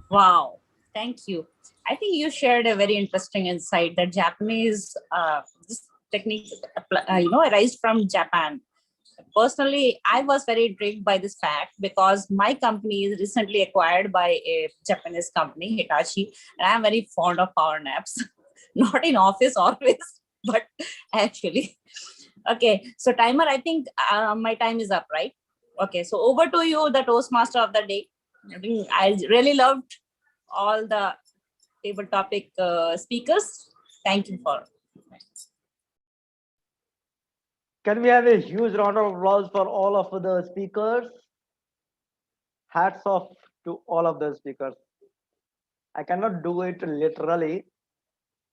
Wow, thank you. I think you shared a very interesting insight that Japanese this technique, arise from Japan. Personally, I was very intrigued by this fact because my company is recently acquired by a Japanese company, Hitachi, and I'm very fond of power naps. Not in office always, but actually. Okay, so timer, I think my time is up, right? Okay, so over to you, the Toastmaster of the day. I really loved all the table topic speakers. Thank you for. Can we have a huge round of applause for all of the speakers? Hats off to all of the speakers. I cannot do it literally,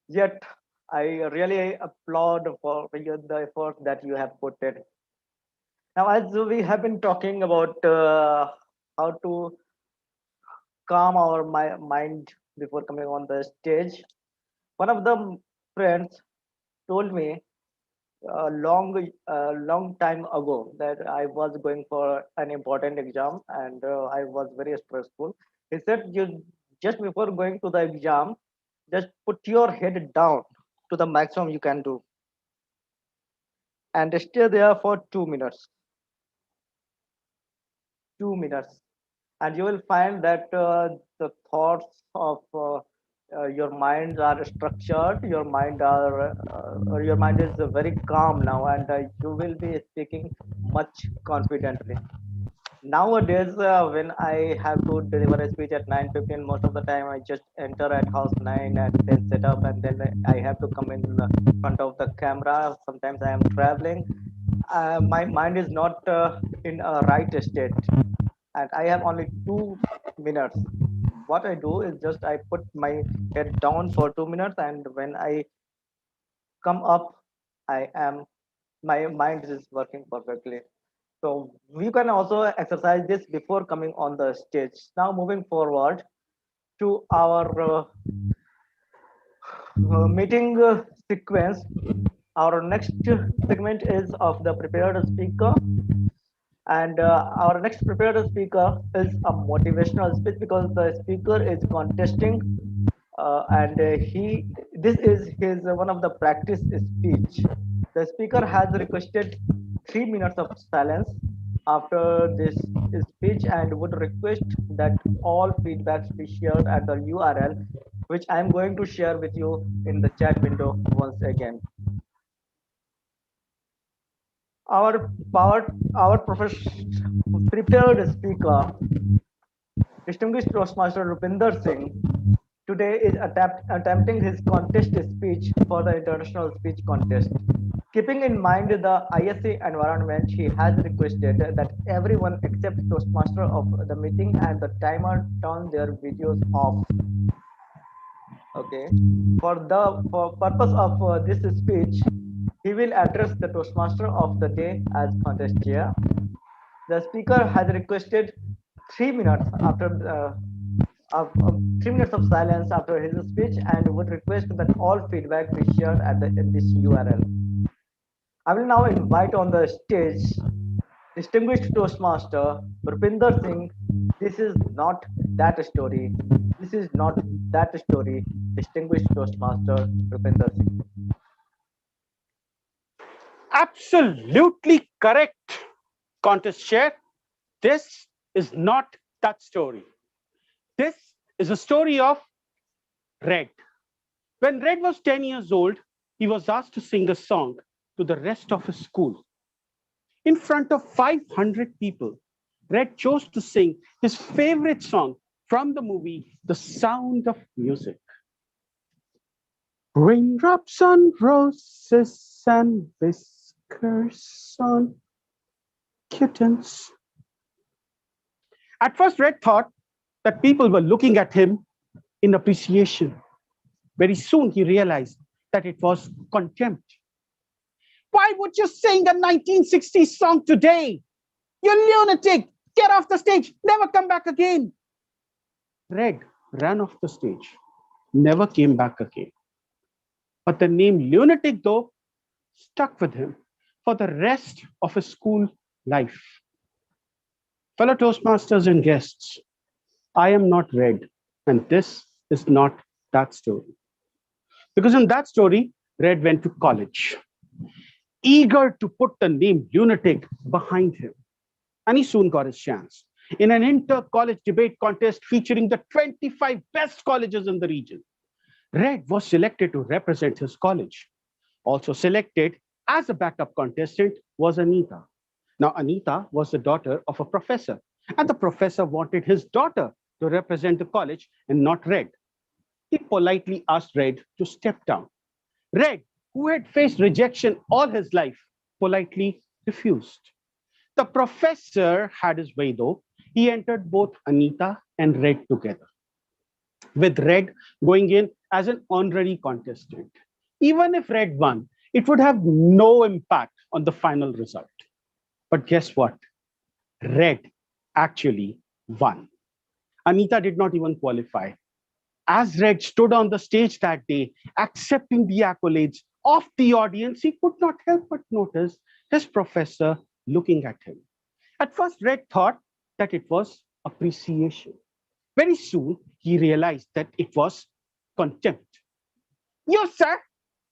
yet I really applaud for the effort that you have put in. Now, as we have been talking about how to calm our mind before coming on the stage, one of the friends told me a long time ago that I was going for an important exam and I was very stressful. He said, "You just before going to the exam, just put your head down to the maximum you can do, and stay there for 2 minutes. 2 minutes, and you will find that the thoughts of your mind are structured, your mind is very calm now, and you will be speaking much confidently. Nowadays, when I have to deliver a speech at 9:15, most of the time I just enter at house 9 and then set up, and then I have to come in front of the camera. Sometimes I am traveling. My mind is not in a right state, and I have only 2 minutes. What I do is just I put my head down for 2 minutes, and when I come up, my mind is working perfectly. So we can also exercise this before coming on the stage. Now moving forward to our meeting sequence. Our next segment is of the prepared speaker. And our next prepared speaker is a motivational speech because the speaker is contesting and this is his one of the practice speech. The speaker has requested 3 minutes of silence after this speech and would request that all feedbacks be shared at the URL, which I'm going to share with you in the chat window once again. Our prepared speaker, distinguished Toastmaster Rupinder Singh, today is attempting his contest speech for the International Speech Contest. Keeping in mind the ISA environment, he has requested that everyone except Toastmaster of the meeting and the timer turn their videos off. Okay. For purpose of this speech, he will address the Toastmaster of the day as contest chair. The speaker has requested 3 minutes after 3 minutes of silence after his speech and would request that all feedback be shared at this URL. I will now invite on the stage distinguished Toastmaster Rupinder Singh. This is not that story. This is not that story. Distinguished Toastmaster Rupinder Singh. Absolutely correct, contest chair. This is not that story. This is a story of Red. When Red was 10 years old, he was asked to sing a song to the rest of his school. In front of 500 people, Red chose to sing his favorite song from the movie, The Sound of Music. Raindrops on roses and whiskers on kittens. At first, Red thought that people were looking at him in appreciation. Very soon, he realized that it was contempt. Why would you sing a 1960s song today? You lunatic! Get off the stage! Never come back again! Red ran off the stage, never came back again. But the name lunatic, though, stuck with him for the rest of his school life. Fellow Toastmasters and guests, I am not Red, and this is not that story. Because in that story, Red went to college, eager to put the name lunatic behind him. And he soon got his chance in an inter-college debate contest featuring the 25 best colleges in the region. Red was selected to represent his college. Also selected as a backup contestant was Anita. Now, Anita was the daughter of a professor, and the professor wanted his daughter to represent the college and not Red. He politely asked Red to step down. Red, who had faced rejection all his life, politely refused. The professor had his way, though. He entered both Anita and Red together, with Red going in as an honorary contestant. Even if Red won, it would have no impact on the final result. But guess what? Red actually won. Anita did not even qualify. As Red stood on the stage that day, accepting the accolades of the audience, he could not help but notice his professor looking at him. At first, Red thought that it was appreciation. Very soon, he realized that it was contempt. You, sir,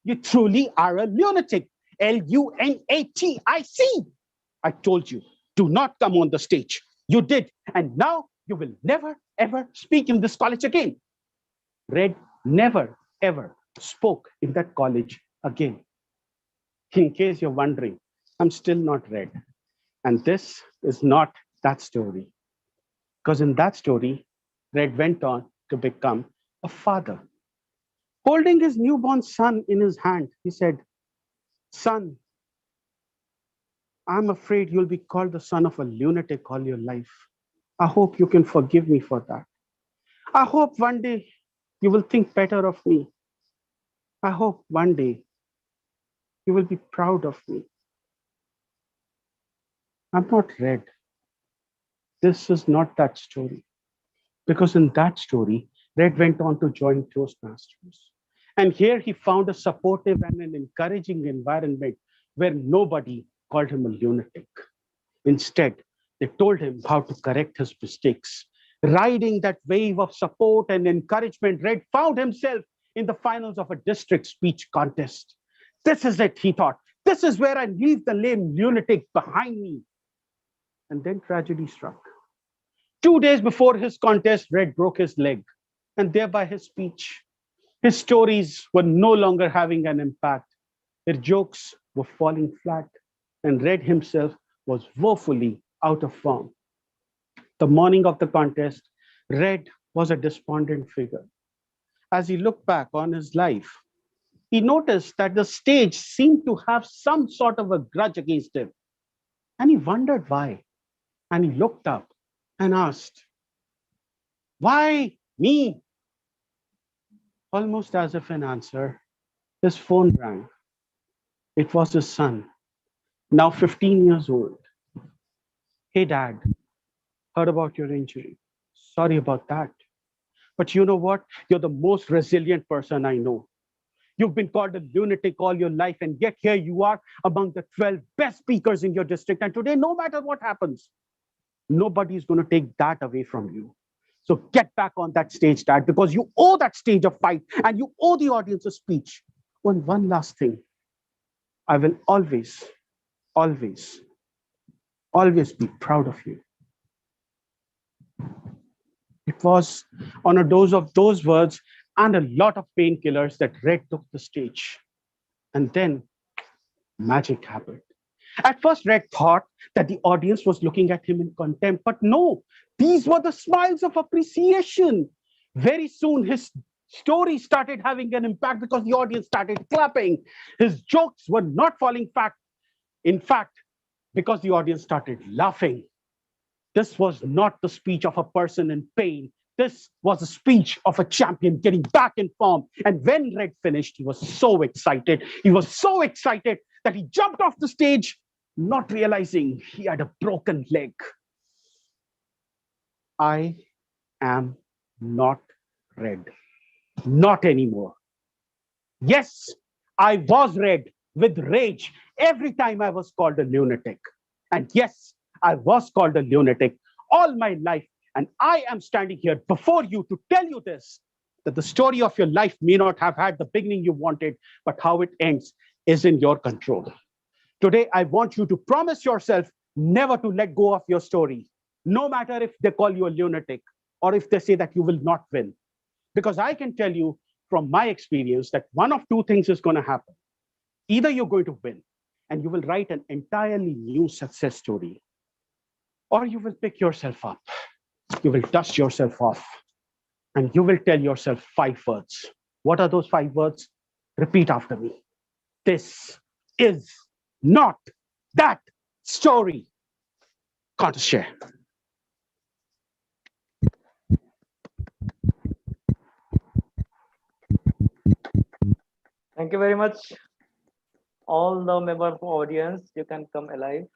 you truly are a lunatic. Lunatic. I told you, do not come on the stage. You did, and now you will never, ever speak in this college again. Red never, ever spoke in that college again. In case you're wondering, I'm still not Red. And this is not that story. Because in that story, Red went on to become a father. Holding his newborn son in his hand, he said, "Son, I'm afraid you'll be called the son of a lunatic all your life. I hope you can forgive me for that. I hope one day you will think better of me. I hope one day you will be proud of me." I'm not Red. This is not that story. Because in that story, Red went on to join Toastmasters. And here he found a supportive and an encouraging environment where nobody called him a lunatic. Instead, they told him how to correct his mistakes. Riding that wave of support and encouragement, Red found himself in the finals of a district speech contest. This is it, he thought. This is where I leave the lame lunatic behind me. And then tragedy struck. 2 days before his contest, Red broke his leg, and thereby his speech. His stories were no longer having an impact. Their jokes were falling flat, and Red himself was woefully out of form. The morning of the contest, Red was a despondent figure. As he looked back on his life, he noticed that the stage seemed to have some sort of a grudge against him. And he wondered why. And he looked up and asked, "Why me?" Almost as if in answer, his phone rang. It was his son, now 15 years old. "Hey, Dad, heard about your injury. Sorry about that. But you know what? You're the most resilient person I know. You've been called a lunatic all your life, and yet here you are among the 12 best speakers in your district. And today, no matter what happens, nobody's going to take that away from you. So get back on that stage, Dad, because you owe that stage a fight and you owe the audience a speech. And one last thing. I will always, always, always be proud of you." It was on a dose of those words and a lot of painkillers that Red took the stage. And then magic happened. At first, Red thought that the audience was looking at him in contempt, but no, these were the smiles of appreciation. Very soon, his story started having an impact because the audience started clapping. His jokes were not falling flat. In fact, because the audience started laughing. This was not the speech of a person in pain. This was a speech of a champion getting back in form. And when Red finished, he was so excited. He was so excited that he jumped off the stage, not realizing he had a broken leg. I am not Red. Not anymore. Yes, I was Red with rage every time I was called a lunatic. And yes, I was called a lunatic all my life. And I am standing here before you to tell you this, that the story of your life may not have had the beginning you wanted, but how it ends is in your control. Today, I want you to promise yourself never to let go of your story, no matter if they call you a lunatic or if they say that you will not win. Because I can tell you from my experience that one of two things is going to happen. Either you're going to win and you will write an entirely new success story, or you will pick yourself up, you will dust yourself off, and you will tell yourself 5 words. What are those 5 words? Repeat after me. This is not that story. Can't share. Thank you very much. All the member of audience, you can come alive.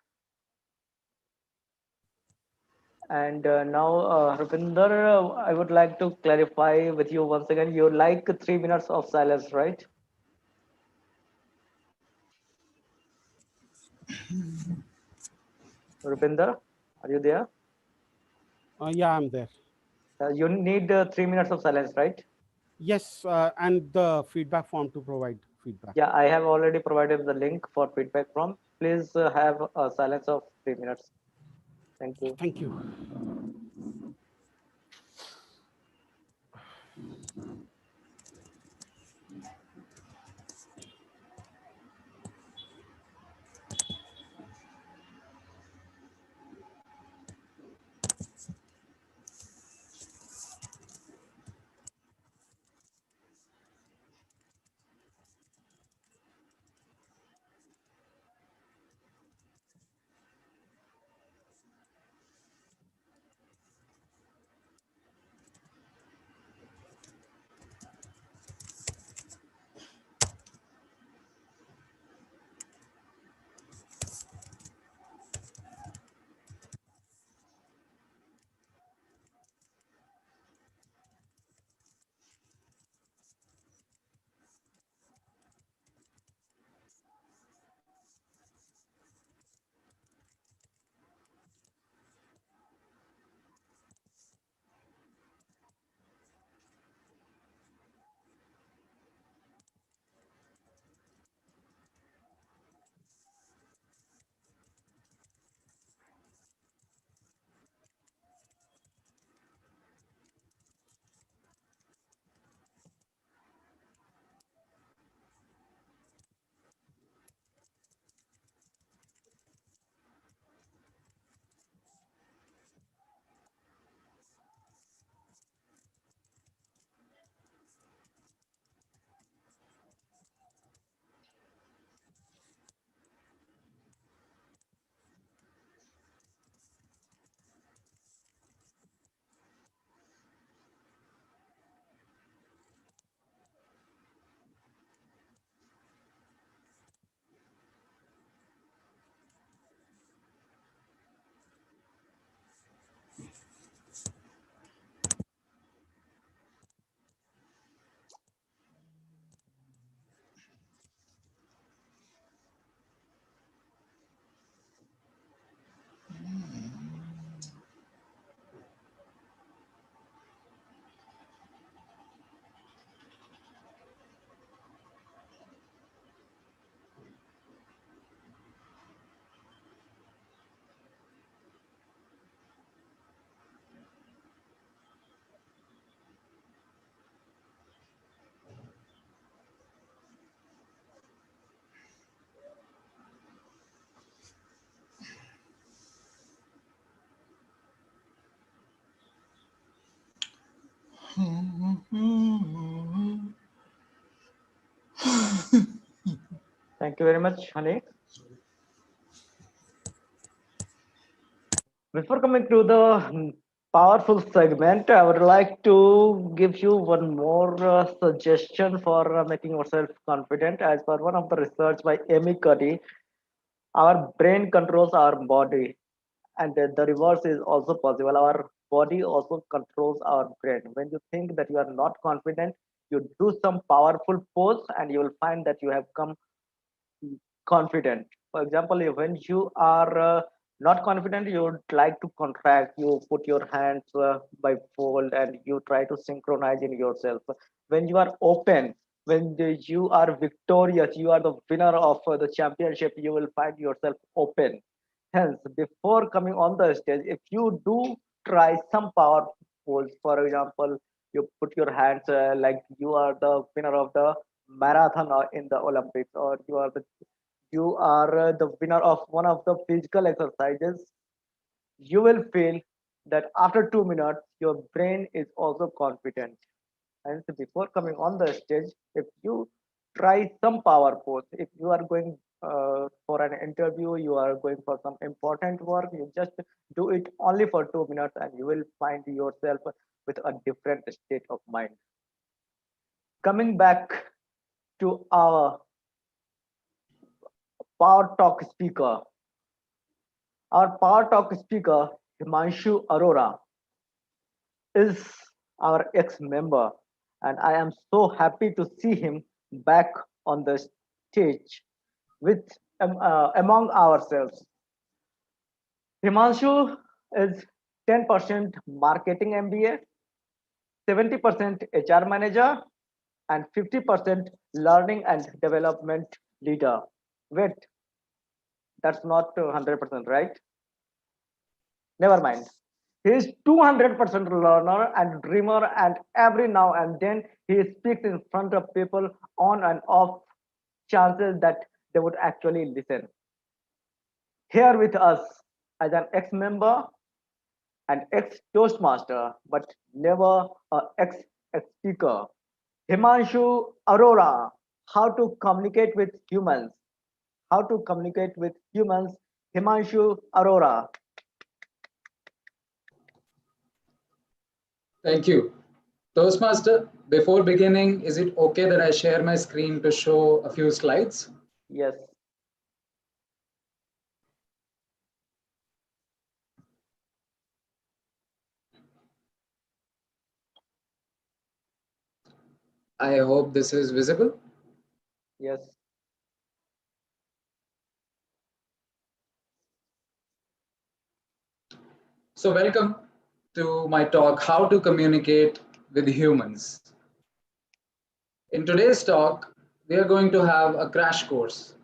And now, Rupinder, I would like to clarify with you once again, you like 3 minutes of silence, right? Rupinder, are you there? Yeah, I'm there. You need 3 minutes of silence, right? Yes, and the feedback form to provide feedback. Yeah, I have already provided the link for feedback form. Please have a silence of 3 minutes. Thank you. Thank you. Thank you very much, Honey. Before coming to the powerful segment, I would like to give you one more suggestion for making yourself confident. As per one of the research by Amy Cuddy, our brain controls our body, and the reverse is also possible. Our body also controls our brain. When you think that you are not confident, you do some powerful pose, and you will find that you have come confident. For example, when you are not confident, you would like to contract, you put your hands by fold and you try to synchronize in yourself. When you are open, when you are victorious, you are the winner of the championship, you will find yourself open. Hence, before coming on the stage, if you do try some power pose, for example, you put your hands like you are the winner of the marathon in the Olympics, or you are the winner of one of the physical exercises, you will feel that after 2 minutes your brain is also confident. And so before coming on the stage, if you try some power pose, if you are going for an interview, you are going for some important work, you just do it only for 2 minutes and you will find yourself with a different state of mind. Coming back to our Power Talk speaker. Our Power Talk speaker, Himanshu Arora, is our ex-member, and I am so happy to see him back on the stage with among ourselves. Himanshu is 10% marketing MBA, 70% HR manager, and 50% learning and development leader. Wait, that's not 100%, right? Never mind. He is 200% learner and dreamer, and every now and then he speaks in front of people on and off chances that they would actually listen. Here with us as an ex-member, an ex-Toastmaster, but never an ex-speaker. Himanshu Arora, how to communicate with humans. How to communicate with humans. Himanshu Arora. Thank you. Toastmaster, before beginning, is it okay that I share my screen to show a few slides? Yes. I hope this is visible. Yes. So welcome to my talk, How to Communicate with Humans. In today's talk, we are going to have a crash course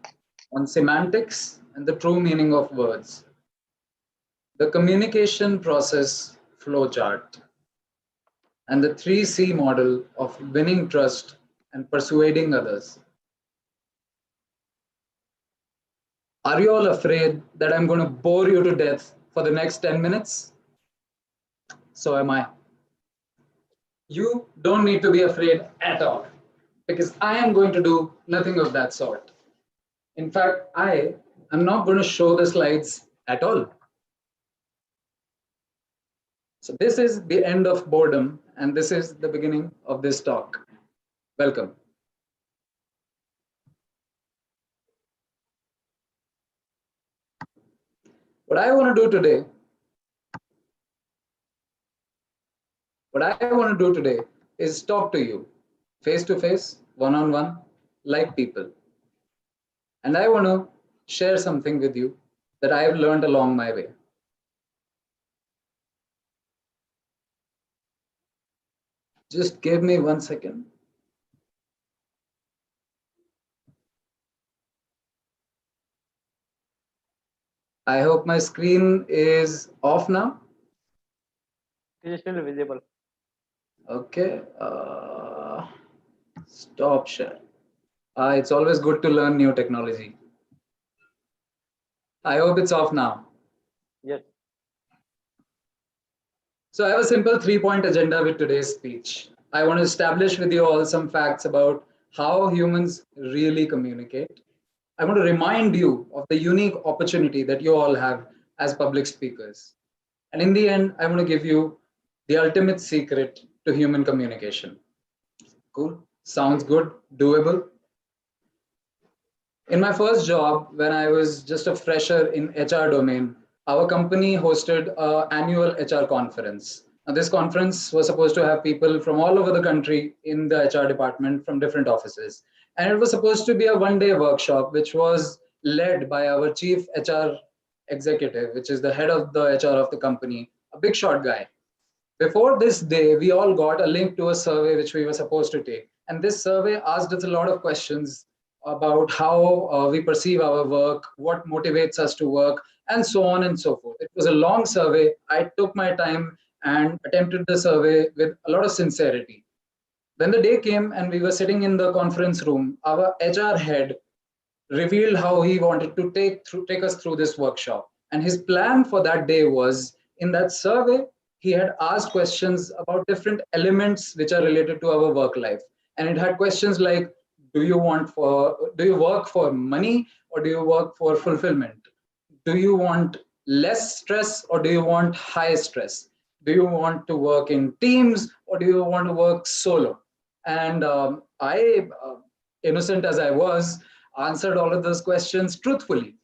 on semantics and the true meaning of words, the communication process flowchart, and the 3C model of winning trust and persuading others. Are you all afraid that I'm going to bore you to death for the next 10 minutes? So am I. You don't need to be afraid at all, because I am going to do nothing of that sort. In fact, I am not going to show the slides at all. So this is the end of boredom, and this is the beginning of this talk. Welcome. What I want to do today is talk to you face to face, one-on-one, like people. And I want to share something with you that I have learned along my way. Just give me 1 second. I hope my screen is off now. It is still visible. Okay. Stop share. It's always good to learn new technology. I hope it's off now. Yes. So I have a simple 3-point agenda with today's speech. I want to establish with you all some facts about how humans really communicate. I want to remind you of the unique opportunity that you all have as public speakers. And in the end, I want to give you the ultimate secret to human communication. Cool? Sounds good? Doable? In my first job, when I was just a fresher in HR domain, our company hosted an annual HR conference. Now, this conference was supposed to have people from all over the country in the HR department from different offices. And it was supposed to be a one-day workshop, which was led by our chief HR executive, which is the head of the HR of the company, a big short guy. Before this day, we all got a link to a survey which we were supposed to take. And this survey asked us a lot of questions about how we perceive our work, what motivates us to work, and so on and so forth. It was a long survey. I took my time and attempted the survey with a lot of sincerity. When the day came and we were sitting in the conference room, our HR head revealed how he wanted to take us through this workshop. And his plan for that day was, in that survey, he had asked questions about different elements which are related to our work life. And it had questions like, do you work for money or do you work for fulfillment? Do you want less stress or do you want high stress? Do you want to work in teams or do you want to work solo? And I, innocent as I was, answered all of those questions truthfully.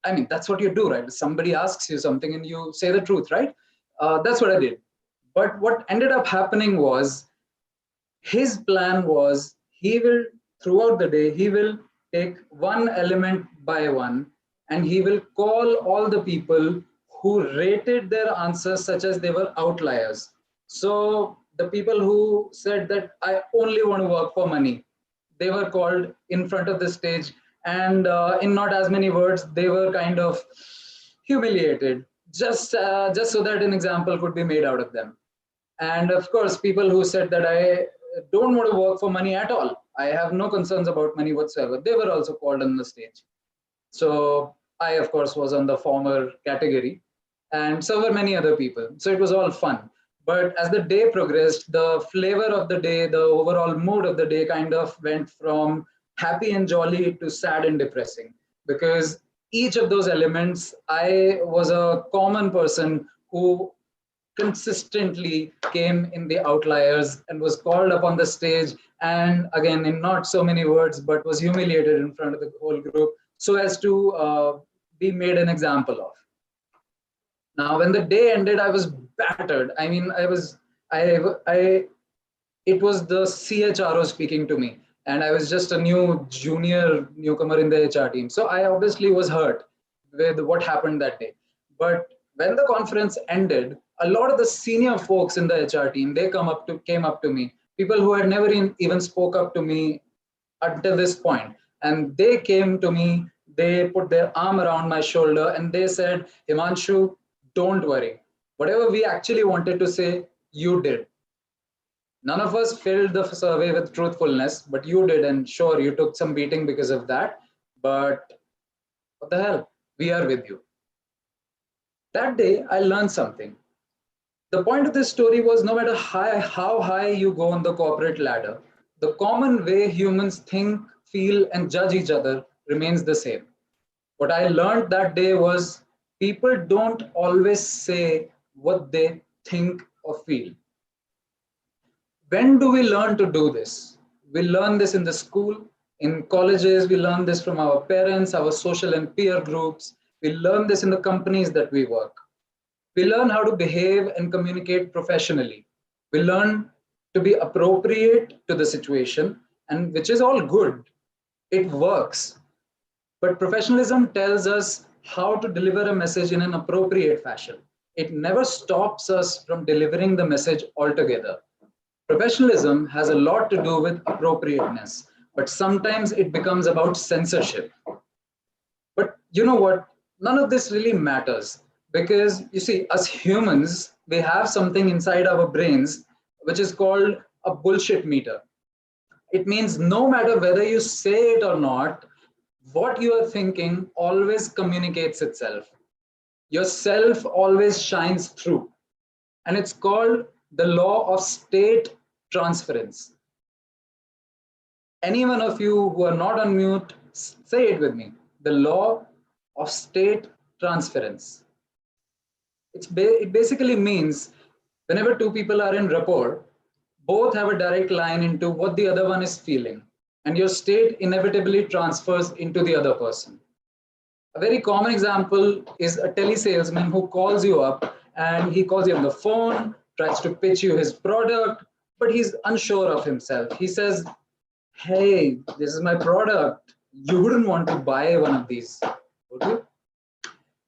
I mean, that's what you do, right? Somebody asks you something and you say the truth, right? That's what I did. But what ended up happening was, his plan was, he will, throughout the day, he will take one element by one and he will call all the people who rated their answers such as they were outliers. So the people who said that I only want to work for money, they were called in front of the stage, and in not as many words, they were kind of humiliated, just so that an example could be made out of them. And of course, people who said that I don't want to work for money at all, I have no concerns about money whatsoever, they were also called on the stage. So I, of course, was on the former category, and so were many other people. So it was all fun. But as the day progressed, the flavor of the day, the overall mood of the day kind of went from happy and jolly to sad and depressing, because each of those elements, I was a common person who consistently came in the outliers and was called up on the stage, and again, in not so many words, but was humiliated in front of the whole group so as to be made an example of. Now, when the day ended, I was battered. I mean, it was the CHRO speaking to me, and I was just a newcomer in the HR team. So I obviously was hurt with what happened that day. But when the conference ended, a lot of the senior folks in the HR team, they came up to me, people who had never even spoke up to me until this point. And they came to me, they put their arm around my shoulder and they said, Himanshu, don't worry. Whatever we actually wanted to say, you did. None of us filled the survey with truthfulness, but you did. And sure, you took some beating because of that. But what the hell? We are with you. That day, I learned something. The point of this story was, no matter how high you go on the corporate ladder, the common way humans think, feel, and judge each other remains the same. What I learned that day was, people don't always say what they think or feel. When do we learn to do this? We learn this in the school, in colleges, we learn this from our parents, our social and peer groups. We learn this in the companies that we work. We learn how to behave and communicate professionally. We learn to be appropriate to the situation, and which is all good. It works. But professionalism tells us how to deliver a message in an appropriate fashion. It never stops us from delivering the message altogether. Professionalism has a lot to do with appropriateness, but sometimes it becomes about censorship. But you know what? None of this really matters, because you see, us humans, we have something inside our brains which is called a bullshit meter. It means no matter whether you say it or not, what you are thinking always communicates itself. Your self always shines through. and it's called the law of state transference. Any one of you who are not on mute, say it with me. The law of state transference. It basically means whenever two people are in rapport, both have a direct line into what the other one is feeling, and your state inevitably transfers into the other person. A very common example is a telesalesman who calls you up, and he calls you on the phone, tries to pitch you his product, but he's unsure of himself. He says, "Hey, this is my product. You wouldn't want to buy one of these, would you?"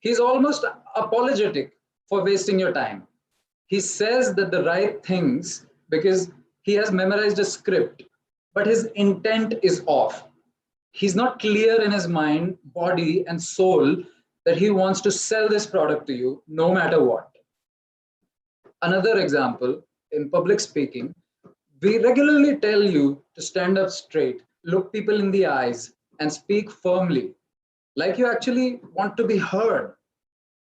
He's almost apologetic for wasting your time. He says that the right things because he has memorized a script, but his intent is off. He's not clear in his mind, body, and soul that he wants to sell this product to you no matter what. Another example, in public speaking, we regularly tell you to stand up straight, look people in the eyes, and speak firmly, like you actually want to be heard.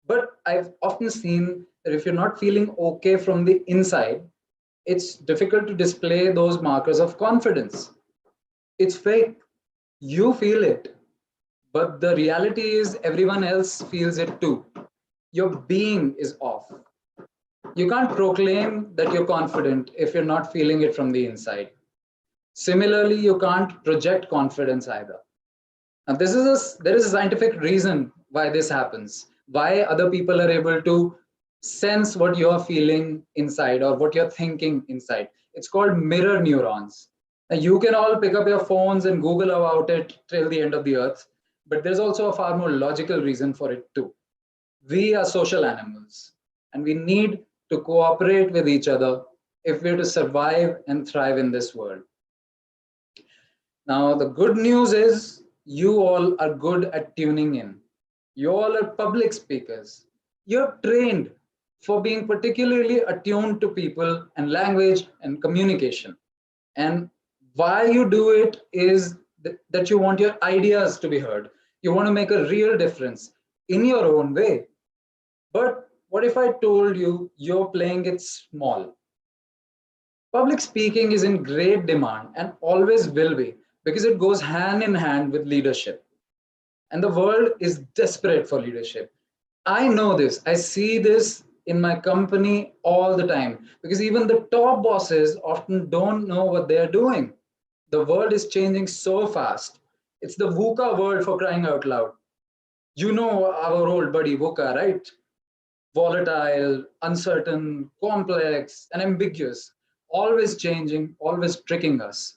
But I've often seen that if you're not feeling okay from the inside, it's difficult to display those markers of confidence. It's fake. You feel it, but the reality is everyone else feels it too. Your being is off. You can't proclaim that you're confident if you're not feeling it from the inside. Similarly, you can't project confidence either. Now, there is a scientific reason why this happens, why other people are able to sense what you're feeling inside or what you're thinking inside. It's called mirror neurons. Now, you can all pick up your phones and Google about it till the end of the earth, but there's also a far more logical reason for it too. We are social animals, and we need to cooperate with each other if we're to survive and thrive in this world. Now, the good news is you all are good at tuning in. You all are public speakers. You're trained for being particularly attuned to people and language and communication. And why you do it is that you want your ideas to be heard. You want to make a real difference in your own way. But what if I told you you're playing it small? Public speaking is in great demand and always will be, because it goes hand in hand with leadership. And the world is desperate for leadership. I know this. I see this in my company all the time, because even the top bosses often don't know what they're doing. The world is changing so fast. It's the VUCA world, for crying out loud. You know our old buddy VUCA, right? Volatile, uncertain, complex, and ambiguous, always changing, always tricking us.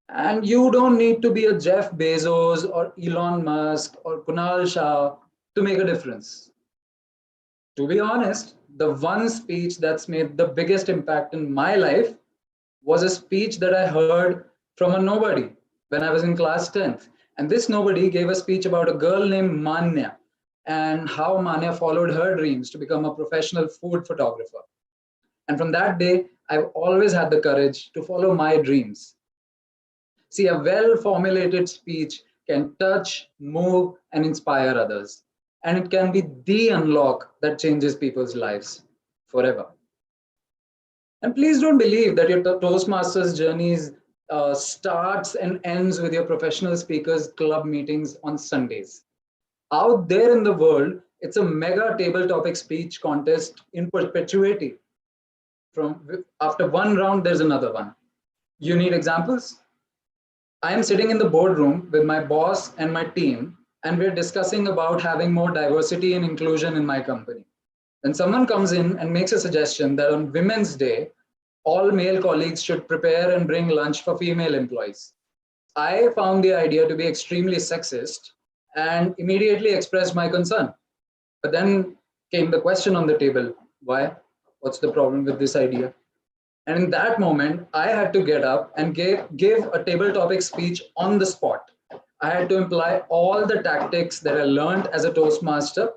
And you don't need to be a Jeff Bezos or Elon Musk or Kunal Shah to make a difference. To be honest, the one speech that's made the biggest impact in my life was a speech that I heard from a nobody when I was in class 10th. And this nobody gave a speech about a girl named Manya and how Manya followed her dreams to become a professional food photographer. And from that day, I've always had the courage to follow my dreams. See, a well-formulated speech can touch, move, and inspire others. And it can be the unlock that changes people's lives forever. And please don't believe that your Toastmasters journeys starts and ends with your professional speakers club meetings on Sundays. Out there in the world, it's a mega table topic speech contest in perpetuity. After one round, there's another one. You need examples? I am sitting in the boardroom with my boss and my team, and we're discussing about having more diversity and inclusion in my company. Then someone comes in and makes a suggestion that on Women's Day, all male colleagues should prepare and bring lunch for female employees. I found the idea to be extremely sexist and immediately expressed my concern. But then came the question on the table, why? What's the problem with this idea? And in that moment, I had to get up and give a table topic speech on the spot. I had to imply all the tactics that I learned as a Toastmaster,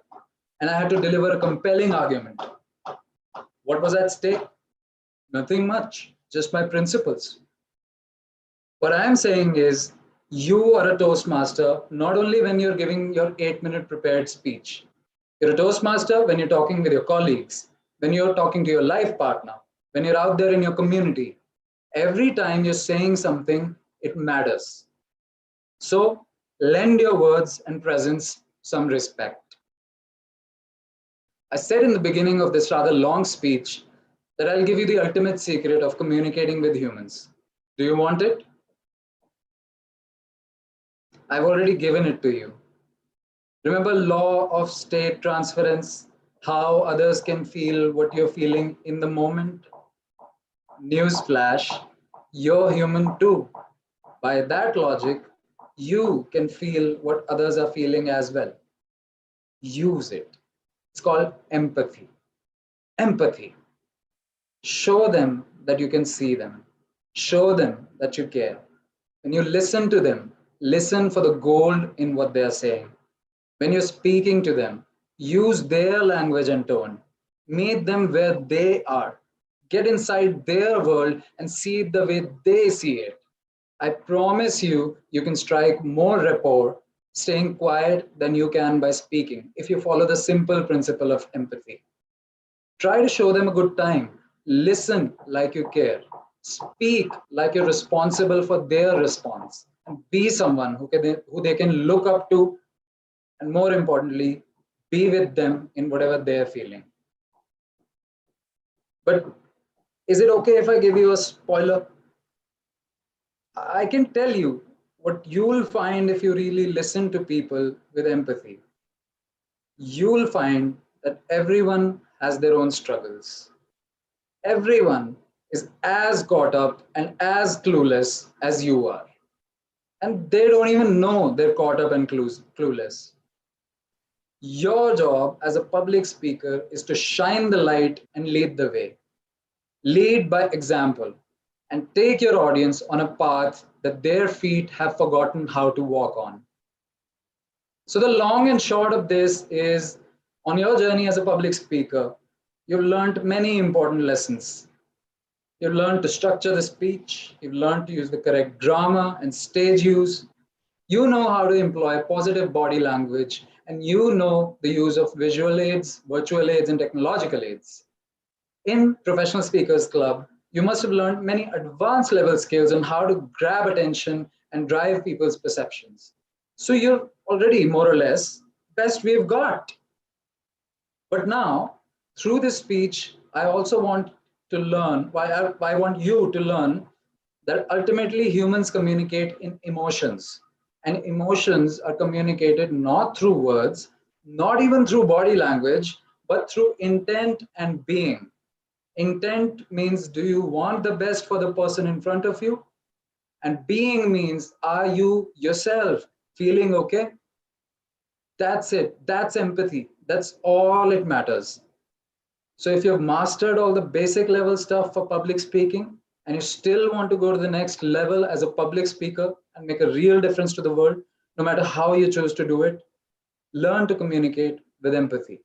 and I had to deliver a compelling argument. What was at stake? Nothing much, just my principles. What I'm saying is, you are a Toastmaster not only when you're giving your 8-minute prepared speech. You're a Toastmaster when you're talking with your colleagues, when you're talking to your life partner, when you're out there in your community. Every time you're saying something, it matters. So lend your words and presence some respect. I said in the beginning of this rather long speech that I'll give you the ultimate secret of communicating with humans. Do you want it? I've already given it to you. Remember law of state transference, how others can feel what you're feeling in the moment? Newsflash, you're human too. By that logic, you can feel what others are feeling as well. Use it. It's called empathy. Empathy. Show them that you can see them. Show them that you care. When you listen to them, listen for the gold in what they are saying. When you're speaking to them, use their language and tone. Meet them where they are. Get inside their world and see it the way they see it. I promise you, you can strike more rapport staying quiet than you can by speaking if you follow the simple principle of empathy. Try to show them a good time. Listen like you care. Speak like you're responsible for their response. And be someone who they can look up to, and more importantly, be with them in whatever they're feeling. But is it okay if I give you a spoiler? I can tell you what you will find if you really listen to people with empathy. You will find that everyone has their own struggles. Everyone is as caught up and as clueless as you are. And they don't even know they're caught up and clueless. Your job as a public speaker is to shine the light and lead the way. Lead by example and take your audience on a path that their feet have forgotten how to walk on. So the long and short of this is, on your journey as a public speaker, you've learned many important lessons. You've learned to structure the speech. You've learned to use the correct drama and stage use. You know how to employ positive body language, and you know the use of visual aids, virtual aids, and technological aids. In Professional Speakers Club, you must have learned many advanced level skills on how to grab attention and drive people's perceptions. So you're already more or less best we've got. But now, through this speech, I also want to learn, I want you to learn that ultimately humans communicate in emotions. And emotions are communicated not through words, not even through body language, but through intent and being. Intent means, do you want the best for the person in front of you? And being means, are you yourself feeling okay? That's it. That's empathy. That's all it matters. So if you've mastered all the basic level stuff for public speaking, and you still want to go to the next level as a public speaker and make a real difference to the world, no matter how you choose to do it, learn to communicate with empathy.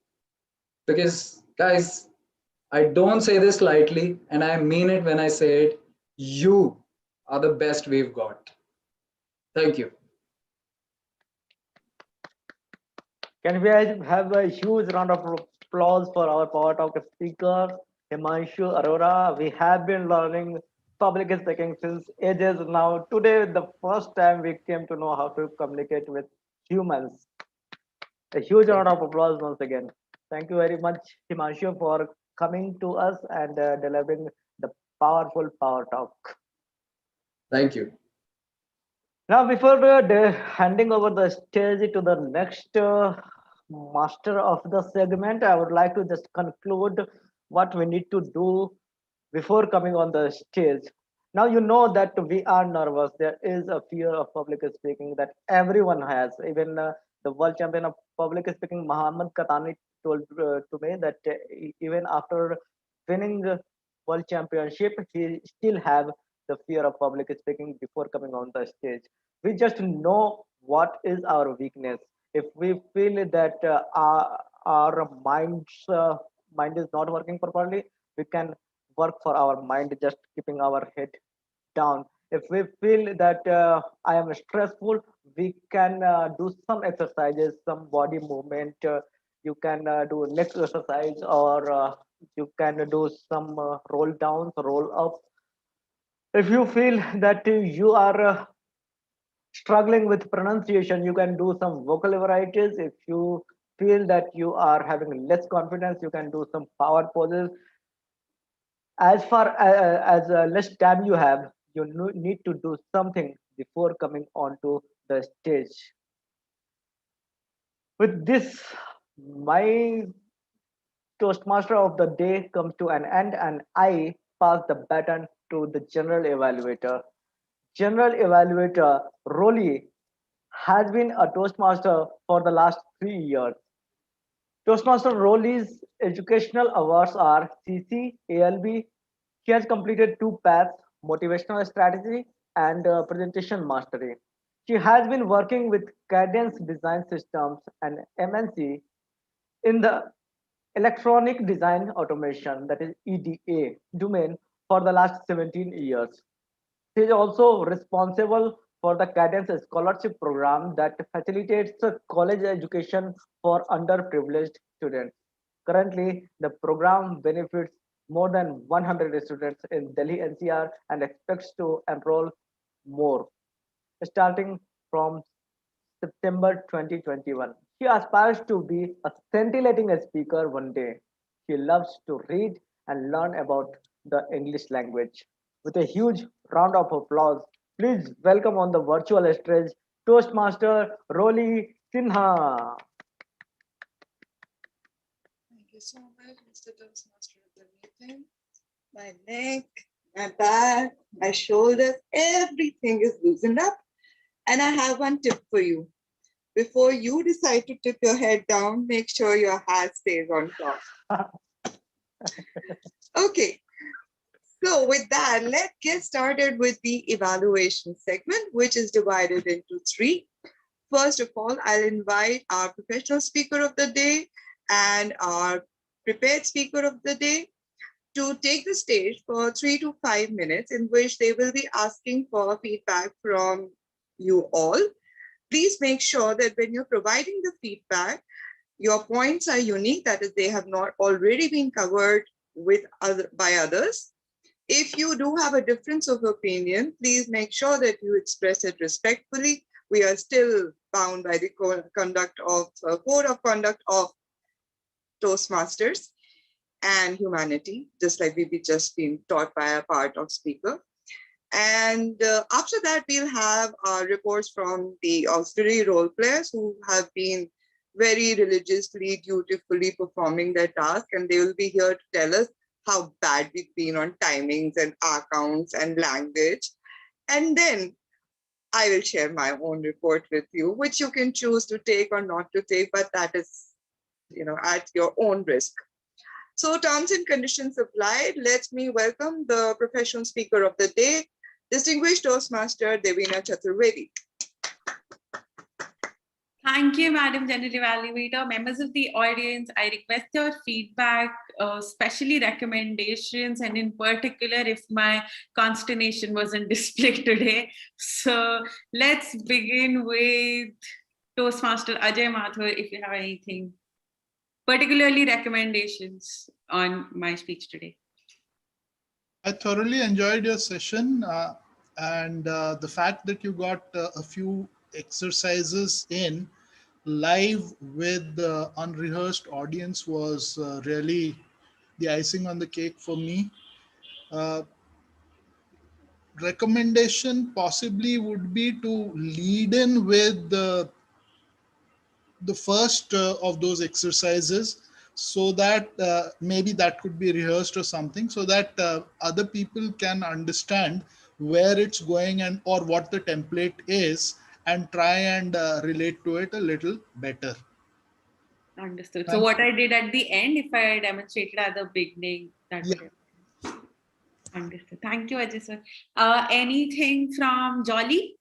Because guys, I don't say this lightly, and I mean it when I say it, you are the best we've got. Thank you. Can we have a huge round of applause for our Power Talk speaker, Himanshu Arora? We have been learning public speaking since ages now. Today, the first time we came to know how to communicate with humans. A huge round of applause once again. Thank you very much, Himanshu, for coming to us and delivering the powerful Power Talk. Thank you. Now, before handing over the stage to the next master of the segment, I would like to just conclude what we need to do before coming on the stage. Now, you know that we are nervous. There is a fear of public speaking that everyone has. Even the world champion of public speaking, Muhammad Katani, told to me that even after winning the world championship, he still have the fear of public speaking before coming on the stage. We just know what is our weakness. If we feel that our mind is not working properly, we can work for our mind, just keeping our head down. If we feel that I am stressful, we can do some exercises, some body movement. You can do neck exercise or You can do some roll downs, roll up. If you feel that you are struggling with pronunciation, you can do some vocal varieties. If you feel that you are having less confidence, you can do some power poses. As far as less time you have, you need to do something before coming onto the stage. With this, my Toastmaster of the day comes to an end, and I pass the baton to the general evaluator. General evaluator Rolly has been a Toastmaster for the last 3 years. Toastmaster Rolly's educational awards are CC, ALB. He has completed 2 paths, motivational strategy and presentation mastery. She has been working with Cadence Design Systems and MNC in the electronic design automation, that is EDA domain, for the last 17 years. She is also responsible for the Cadence Scholarship Program that facilitates college education for underprivileged students. Currently, the program benefits more than 100 students in Delhi NCR and expects to enroll more, starting from September 2021. She aspires to be a scintillating speaker one day. She loves to read and learn about the English language. With a huge round of applause, please welcome on the virtual stage Toastmaster Rolly Sinha. Thank you so much, Mr. Toastmaster of the meeting. My neck, my back, my shoulders, everything is loosened up. And I have one tip for you. Before you decide to tip your head down, make sure your hat stays on top. Okay, so with that, let's get started with the evaluation segment, which is divided into 3. First of all, I'll invite our professional speaker of the day and our prepared speaker of the day to take the stage for 3 to 5 minutes, in which they will be asking for feedback from you all. Please make sure that when you're providing the feedback, your points are unique, that is, they have not already been covered by others. If you do have a difference of opinion, please make sure that you express it respectfully. We are still bound by the code of conduct of Toastmasters and humanity, just like we've just been taught by a part of speaker. And after that, we'll have reports from the auxiliary role players who have been very religiously, dutifully performing their task, and they will be here to tell us how bad we've been on timings and accounts and language. And then I will share my own report with you, which you can choose to take or not to take, but that is, at your own risk. So terms and conditions applied. Let me welcome the professional speaker of the day, distinguished Toastmaster Devina Chaturvedi. Thank you, Madam General Evaluator. Members of the audience, I request your feedback, especially recommendations, and in particular, if my consternation was on display today. So let's begin with Toastmaster Ajay Mathur, if you have anything, particularly recommendations on my speech today. I thoroughly enjoyed your session and the fact that you got a few exercises in live with the unrehearsed audience was really the icing on the cake for me. Recommendation possibly would be to lead in with the first of those exercises, so that maybe that could be rehearsed or something, so that other people can understand where it's going and or what the template is, and try and relate to it a little better. Understood. So what I did at the end, if I demonstrated at the beginning, that would have... Understood. Thank you, Ajay sir. Anything from Jolly?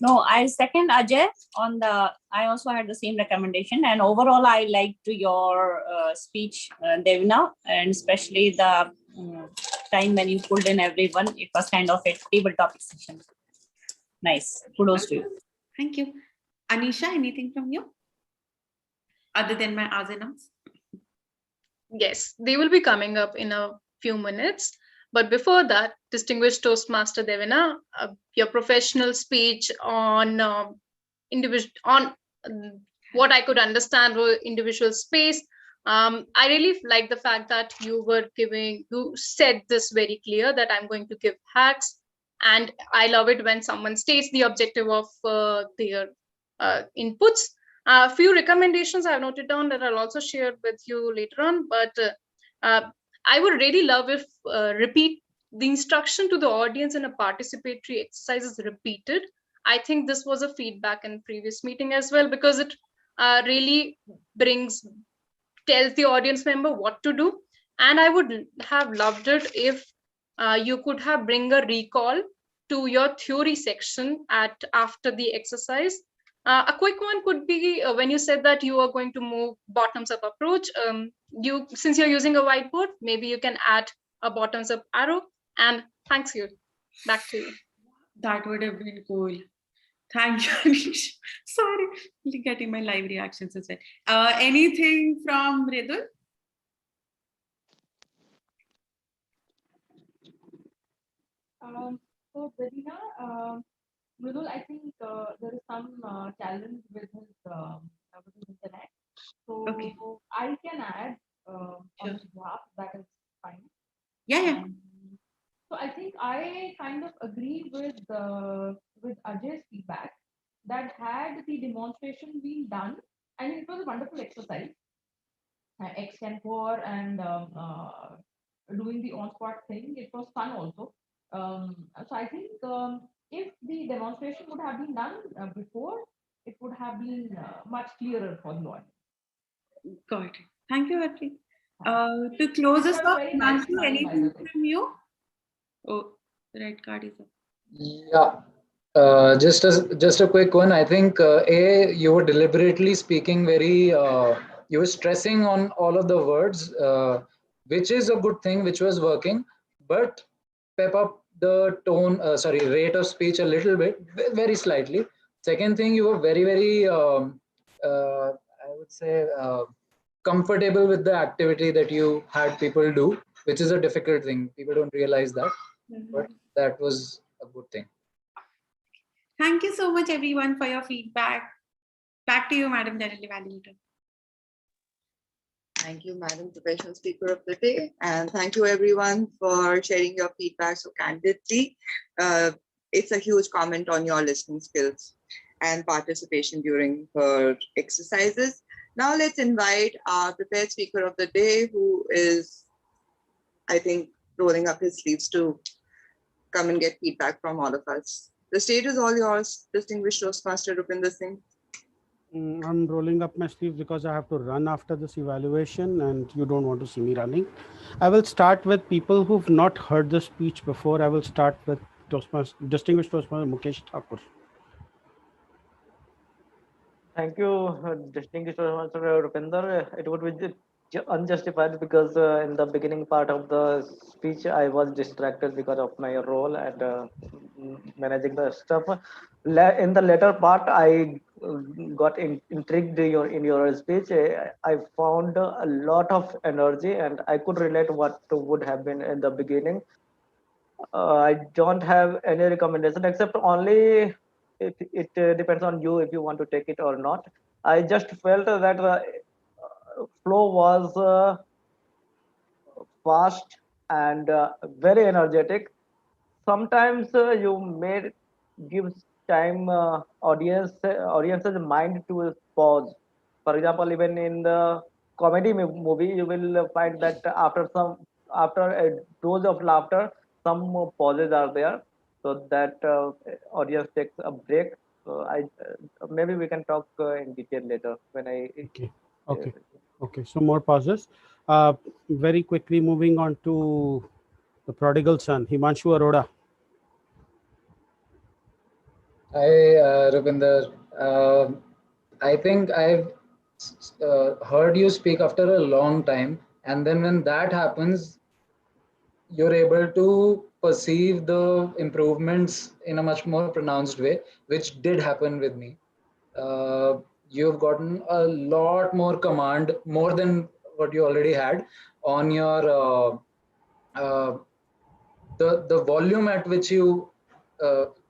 No, I second Ajay on I also had the same recommendation, and overall I liked your speech, Devina, and especially the time when you pulled in everyone. It was kind of a table topic session. Nice. Kudos to you. Thank you. Anisha, anything from you? Other than my asanams? Yes, they will be coming up in a few minutes. But before that, distinguished Toastmaster Devina, your professional speech on what I could understand were individual space. I really like the fact that you said this very clear that I'm going to give hacks. And I love it when someone states the objective of their inputs. A few recommendations I've noted down that I'll also share with you later on, but I would really love if repeat the instruction to the audience in a participatory exercise is repeated. I think this was a feedback in previous meeting as well, because it really tells the audience member what to do. And I would have loved it if you could have bring a recall to your theory section after the exercise. A quick one could be when you said that you are going to move bottoms up approach. Since you're using a whiteboard, maybe you can add a bottoms up arrow. And thanks you. Back to you. That would have been cool. Thank you, Anish. Sorry, getting my live reactions as well. Anything from Redul? So Devina, Mridul, I think there is some challenge with his internet. So Okay. I can add on Sure. his behalf, that is fine. Yeah. So I think I kind of agree with Ajay's feedback that had the demonstration been done, I mean, it was a wonderful exercise, extempore and doing the on-spot thing. It was fun also. So I think if the demonstration would have been done before, it would have been much clearer for the audience. Got it. Thank you, Harpreet. To close us You have a off, very nice Nancy, smile, by the anything way. from you? Oh, the red card is up. Yeah. Just a quick one. I think you were deliberately speaking very. You were stressing on all of the words, which is a good thing, which was working. But pep up the tone, rate of speech a little bit, very slightly. Second thing, you were very, I would say, comfortable with the activity that you had people do, which is a difficult thing. People don't realize that, but that was a good thing. Thank you so much, everyone, for your feedback. Back to you, Madam General Evaluator. Thank you, Madam Professional Speaker of the Day. And thank you, everyone, for sharing your feedback so candidly. It's a huge comment on your listening skills and participation during her exercises. Now let's invite our prepared speaker of the day, who is, I think, rolling up his sleeves to come and get feedback from all of us. The stage is all yours, distinguished Toastmaster Rupinder Singh. I'm rolling up my sleeves because I have to run after this evaluation and you don't want to see me running. I will start with people who've not heard the speech before. I will start with distinguished Toastmaster Mukesh Thakur. Thank you, distinguished Rupinder. It would be unjustified because in the beginning part of the speech, I was distracted because of my role and managing the stuff. In the later part, I got intrigued in your speech. I found a lot of energy and I could relate what would have been in the beginning. I don't have any recommendation except only it depends on you if you want to take it or not. I just felt that the flow was fast and very energetic. Sometimes you may give time audience's mind to pause. For example, even in the comedy movie, you will find that after a dose of laughter, some pauses are there, so that audience takes a break. So maybe we can talk in detail later when I. Okay. So more pauses. Very quickly moving on to the prodigal son, Himanshu Arora. Hi, Rupinder. I think I've heard you speak after a long time, and then when that happens, you're able to perceive the improvements in a much more pronounced way, which did happen with me. You've gotten a lot more command, more than what you already had on your the volume at which you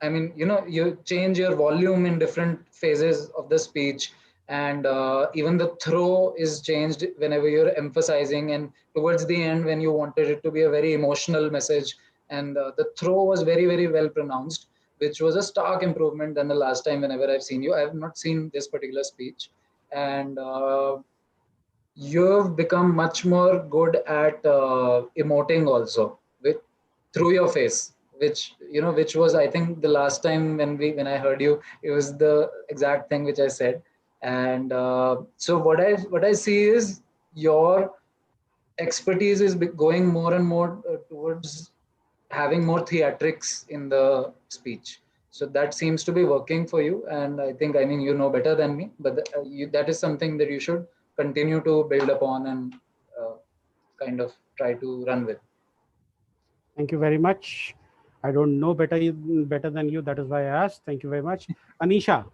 I mean, you change your volume in different phases of the speech, and even the throw is changed whenever you're emphasizing, and towards the end when you wanted it to be a very emotional message, and the throw was very, very well pronounced, which was a stark improvement than the last time whenever I've seen you. I have not seen this particular speech, and you've become much more good at emoting also through your face, which which was, I think, the last time when I heard you, it was the exact thing which I said. And so what I see is your expertise is going more and more towards having more theatrics in the speech. So that seems to be working for you, and I think, I mean, you know better than me, but that is something that you should continue to build upon and kind of try to run with. Thank you very much. I don't know better than you. That is why I asked. Thank you very much. Anisha.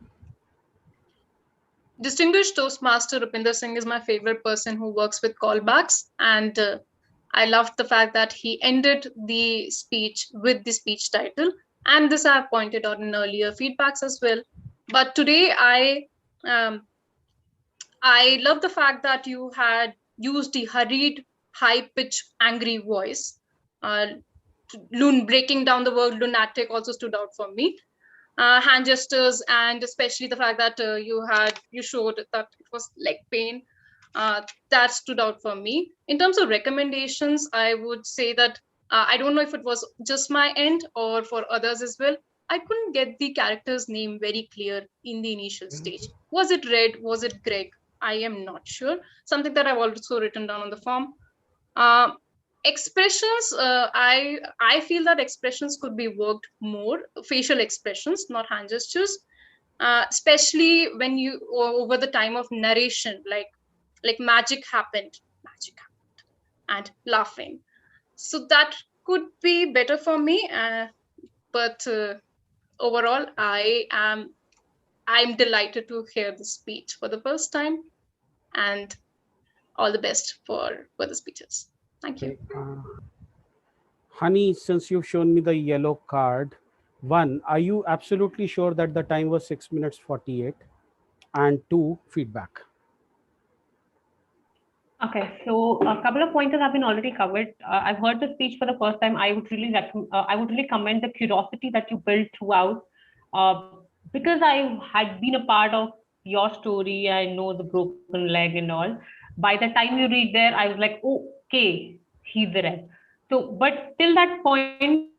Distinguished Toastmaster Rupinder Singh is my favorite person who works with callbacks, and I loved the fact that he ended the speech with the speech title, and this I have pointed out in earlier feedbacks as well. But today I love the fact that you had used the hurried, high-pitched, angry voice. Breaking down the word lunatic also stood out for me. Hand gestures, and especially the fact that you showed that it was leg pain, that stood out for me. In terms of recommendations, I would say that I don't know if it was just my end or for others as well. I couldn't get the character's name very clear in the initial stage. Was it Red? Was it Greg? I am not sure. Something that I've also written down on the form. Expressions, I feel that expressions could be worked more, facial expressions, not hand gestures, especially when you over the time of narration, like magic happened, and laughing. So that could be better for me, but overall I'm delighted to hear the speech for the first time, and all the best for the speeches. Thank you. Honey, since you've shown me the yellow card, one, are you absolutely sure that the time was 6 minutes 48? And two, feedback. Okay, so a couple of pointers have been already covered. I've heard the speech for the first time. I would really commend the curiosity that you built throughout, because I had been a part of your story. I know the broken leg and all. By the time you read there, I was like, oh, okay, he's the Red. So, but till that point,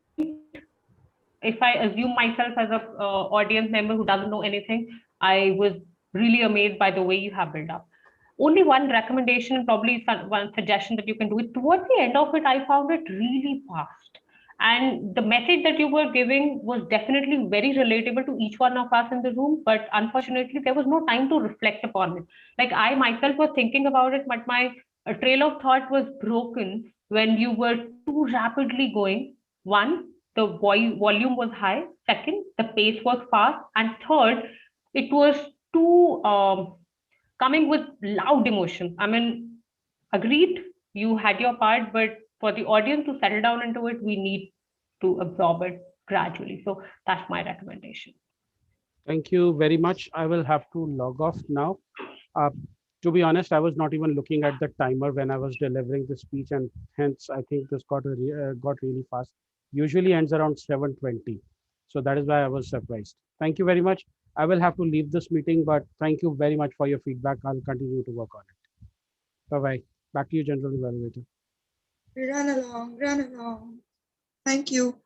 if I assume myself as a audience member who doesn't know anything, I was really amazed by the way you have built up. Only one recommendation and probably one suggestion that you can do it. Towards the end of it, I found it really fast. And the message that you were giving was definitely very relatable to each one of us in the room, but unfortunately, there was no time to reflect upon it. Like I myself was thinking about it, but my trail of thought was broken when you were too rapidly going. One, the volume was high. Second, the pace was fast. And third, it was too coming with loud emotion. I mean, agreed, you had your part, but for the audience to settle down into it, we need to absorb it gradually. So that's my recommendation. Thank you very much. I will have to log off now. To be honest, I was not even looking at the timer when I was delivering the speech, and hence I think this got really fast. Usually ends around 7:20. So that is why I was surprised. Thank you very much. I will have to leave this meeting, but thank you very much for your feedback. I'll continue to work on it. Bye-bye. Back to you, General Evaluator. Run along. Thank you.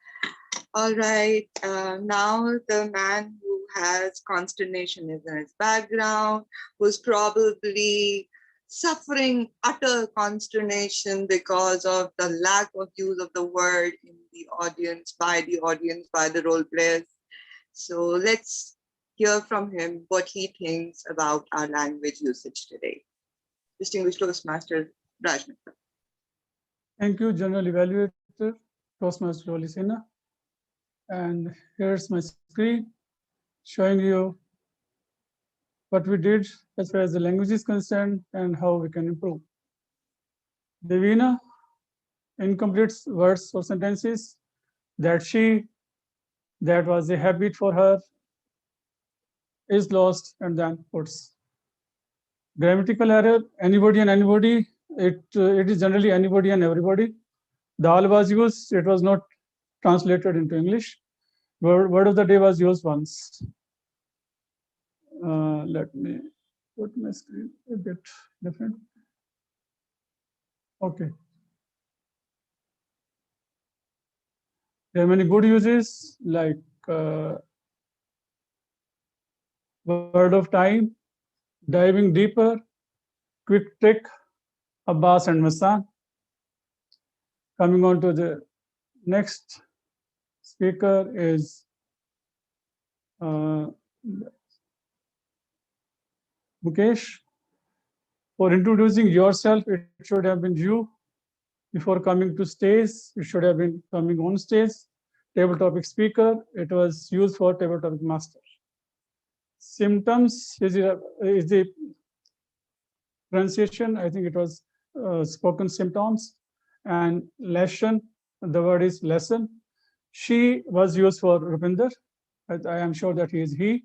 All right. Now the man who has consternation in his background, who's probably suffering utter consternation because of the lack of use of the word in the audience, by the role players. So let's hear from him what he thinks about our language usage today. Distinguished Toastmaster Raj Mehta. Thank you, General Evaluator, Toastmaster Dolly Sinha. And here's my screen showing you what we did as far as the language is concerned and how we can improve. Devina, incomplete words or sentences. That she, that was a habit for her, is lost, and then puts. Grammatical error, anybody and anybody, it is generally anybody and everybody. Dal was used, it was not translated into English. Word of the day was used once. Let me put my screen a bit different. Okay. There are many good uses like word of time, diving deeper, quick trick, Abbas and Massan. Coming on to the next speaker is Mukesh. For introducing yourself, it should have been you. Before coming to stage, it should have been coming on stage. Table topic speaker, it was used for table topic master. Symptoms is the pronunciation. I think it was spoken symptoms. And lesson, the word is lesson. She was used for Rupinder. I am sure that he is he.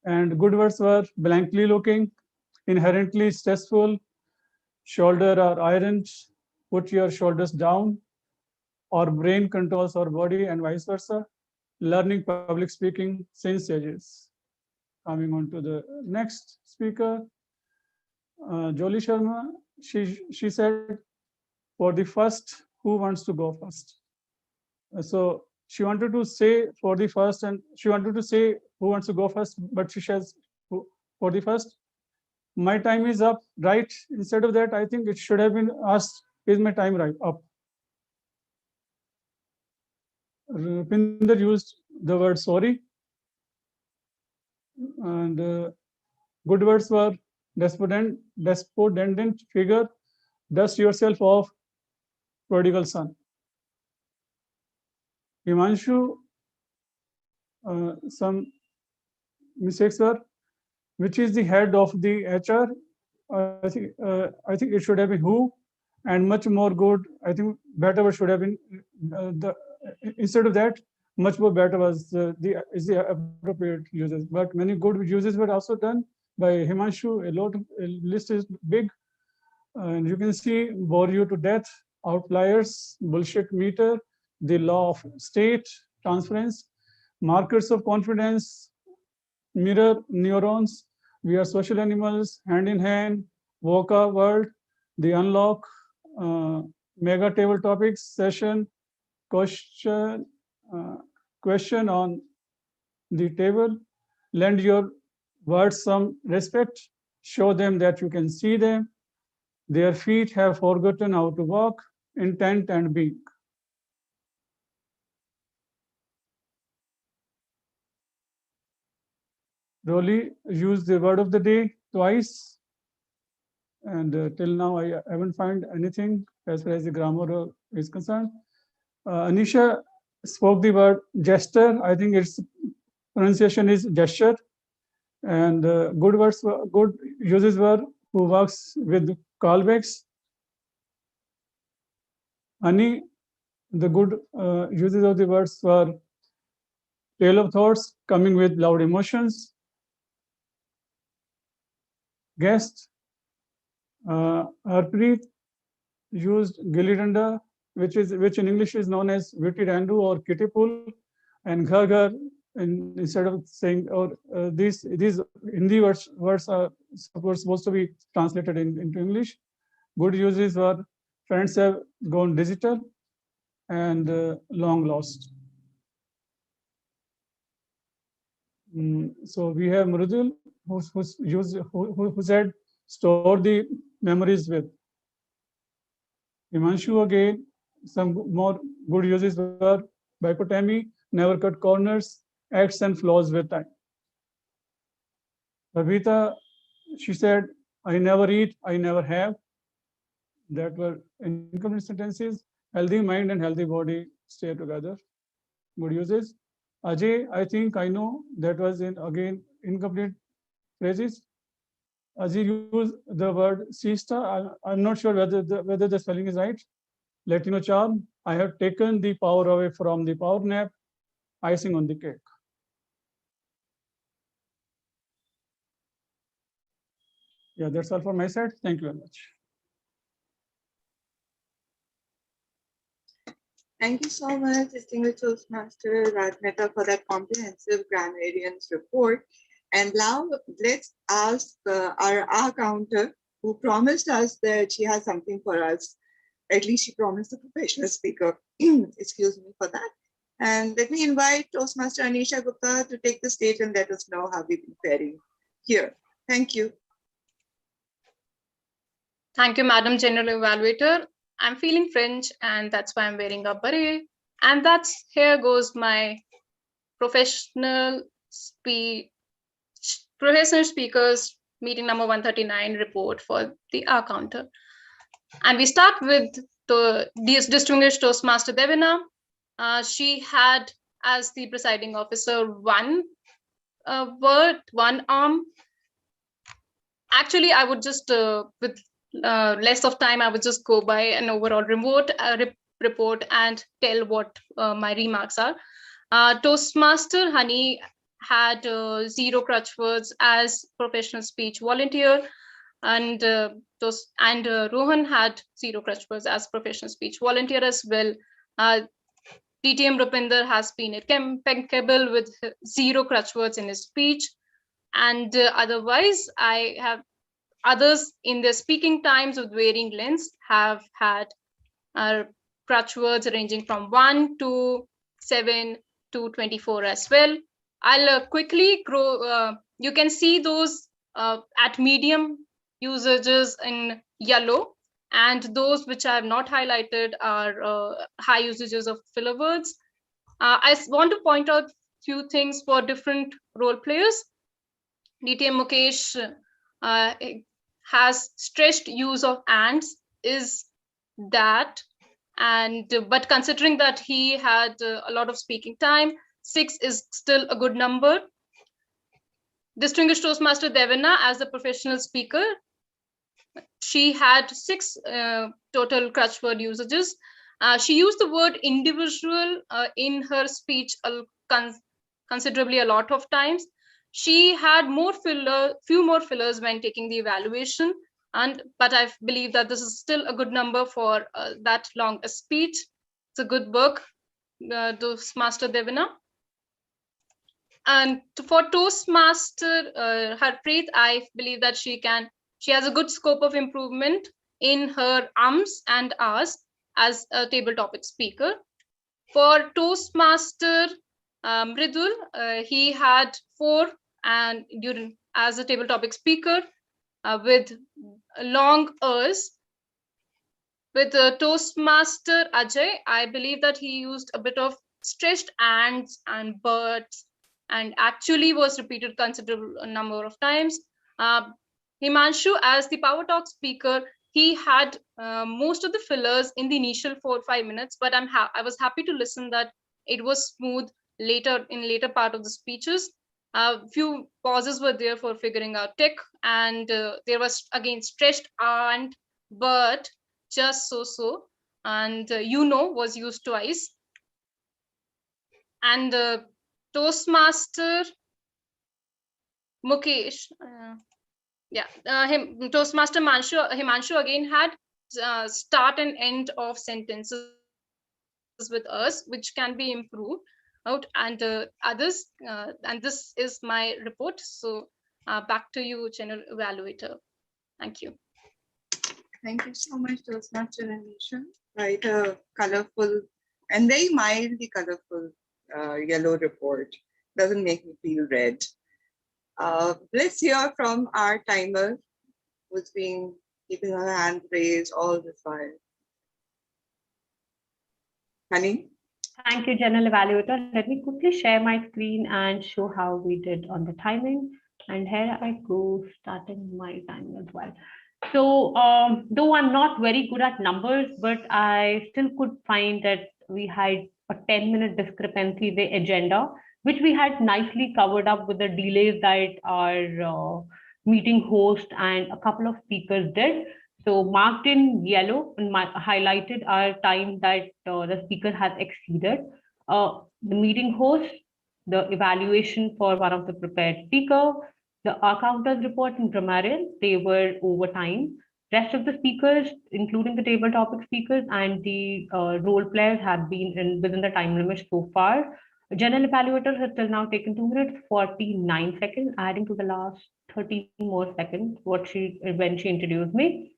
And good words were blankly looking, inherently stressful, shoulder or ironed, put your shoulders down, or brain controls our body, and vice versa. Learning public speaking since ages. Coming on to the next speaker, Jolie Sharma. She said, for the first, who wants to go first? So she wanted to say for the first, and she wanted to say who wants to go first, but she says for the first. My time is up, right? Instead of that, I think it should have been asked, is my time right up? Rupinder used the word sorry. And good words were despondent figure, dust yourself off, prodigal son. Himanshu, some mistakes were, which is the head of the HR? I think it should have been who, and much more good. I think better should have been instead of that, much more better was the appropriate uses. But many good uses were also done by Himanshu. A list is big, and you can see bore you to death, outliers, bullshit meter, the law of state, transference, markers of confidence, mirror neurons, we are social animals, hand in hand, VOCA world, the unlock, mega table topics session, question on the table, lend your words some respect, show them that you can see them, their feet have forgotten how to walk, intent and being. Rolly used the word of the day twice, and till now I haven't found anything as far as the grammar is concerned. Anisha spoke the word gesture. I think its pronunciation is gesture. And good uses were who works with callbacks. Ani, the good uses of the words were tale of thoughts coming with loud emotions. Guest, Harpreet used gilli danda, which in English is known as witty dandu or kitty pool, and ghar ghar, instead of saying, or these Hindi words are supposed to be translated into English. Good uses were friends have gone digital and long lost. So we have Mrudul, who said store the memories with. Himanshu again, some more good uses were Bipotami, never cut corners, acts and flaws with time. Babita, she said, I never eat, I never have. That were incomplete sentences. Healthy mind and healthy body stay together. Good uses. Ajay, I think I know, that was again incomplete phrases. Azir used the word siesta. I'm not sure whether the spelling is right. Latino charm. I have taken the power away from the power nap. Icing on the cake. Yeah, that's all from my side. Thank you very much. Thank you so much, distinguished Toastmaster Raj Mehta, for that comprehensive grammarians report. And now let's ask our counter, who promised us that she has something for us. At least she promised the professional speaker. Excuse me for that. And let me invite Toastmaster Anisha Gupta to take the stage and let us know how we've been faring here. Thank you. Thank you, Madam General Evaluator. I'm feeling French, and that's why I'm wearing a beret. And here goes my professional speakers meeting number 139 report for the R counter. And we start with the distinguished Toastmaster Devina. She had, as the presiding officer, one word, one arm. Actually, I would just, with less of time, I would just go by an overall report and tell what my remarks are. Toastmaster Honey had 0 crutch words as professional speech volunteer, and Rohan had 0 crutch words as professional speech volunteer as well. DTM Rupinder has been impeccable with 0 crutch words in his speech, and otherwise I have others in their speaking times with varying lengths have had crutch words ranging from 1 to 7 to 24 as well. I'll quickly grow. You can see those at medium usages in yellow, and those which I have not highlighted are high usages of filler words. I want to point out few things for different role players. DTM Mukesh has stretched use of ands, is that, and but considering that he had a lot of speaking time, 6 is still a good number. Distinguished Toastmaster Devina, as a professional speaker, she had 6 total crutch word usages. She used the word individual in her speech considerably a lot of times. She had few more fillers when taking the evaluation, but I believe that this is still a good number for that long a speech. It's a good work, Toastmaster Devina. And for Toastmaster Harpreet, I believe that she has a good scope of improvement in her ums and ahs as a table topic speaker. For Toastmaster Mridul, he had 4 and as a table topic speaker with long ers. With Toastmaster Ajay, I believe that he used a bit of stretched ands and buts, and actually was repeated considerable number of times. Himanshu, as the Power Talk speaker, he had most of the fillers in the initial 4 or 5 minutes, but I was happy to listen that it was smooth later part of the speeches. Few pauses were there for figuring out tick, and there was again stretched and but just so, and was used twice. And Toastmaster Mukesh, Toastmaster Himanshu again had start and end of sentences with us, which can be improved out, and others. And this is my report. So back to you, General Evaluator. Thank you. Thank you so much, Toastmaster Anisha. Quite a colorful and very mildly colorful yellow report. Doesn't make me feel red. Let's hear from our timer, who's been keeping her hand raised all this while. Honey? Thank you, General Evaluator. Let me quickly share my screen and show how we did on the timing. And here I go, starting my timing as well. So though I'm not very good at numbers, but I still could find that we had a 10-minute discrepancy in the agenda, which we had nicely covered up with the delays that our meeting host and a couple of speakers did. So marked in yellow and highlighted are time that the speaker has exceeded. The meeting host, the evaluation for one of the prepared speaker, the accountants report in grammarian, they were over time. Rest of the speakers, including the table topic speakers and the role players, have been within the time limit so far. General evaluator has till now taken 2 minutes 49 seconds, adding to the last 30 more seconds when she introduced me.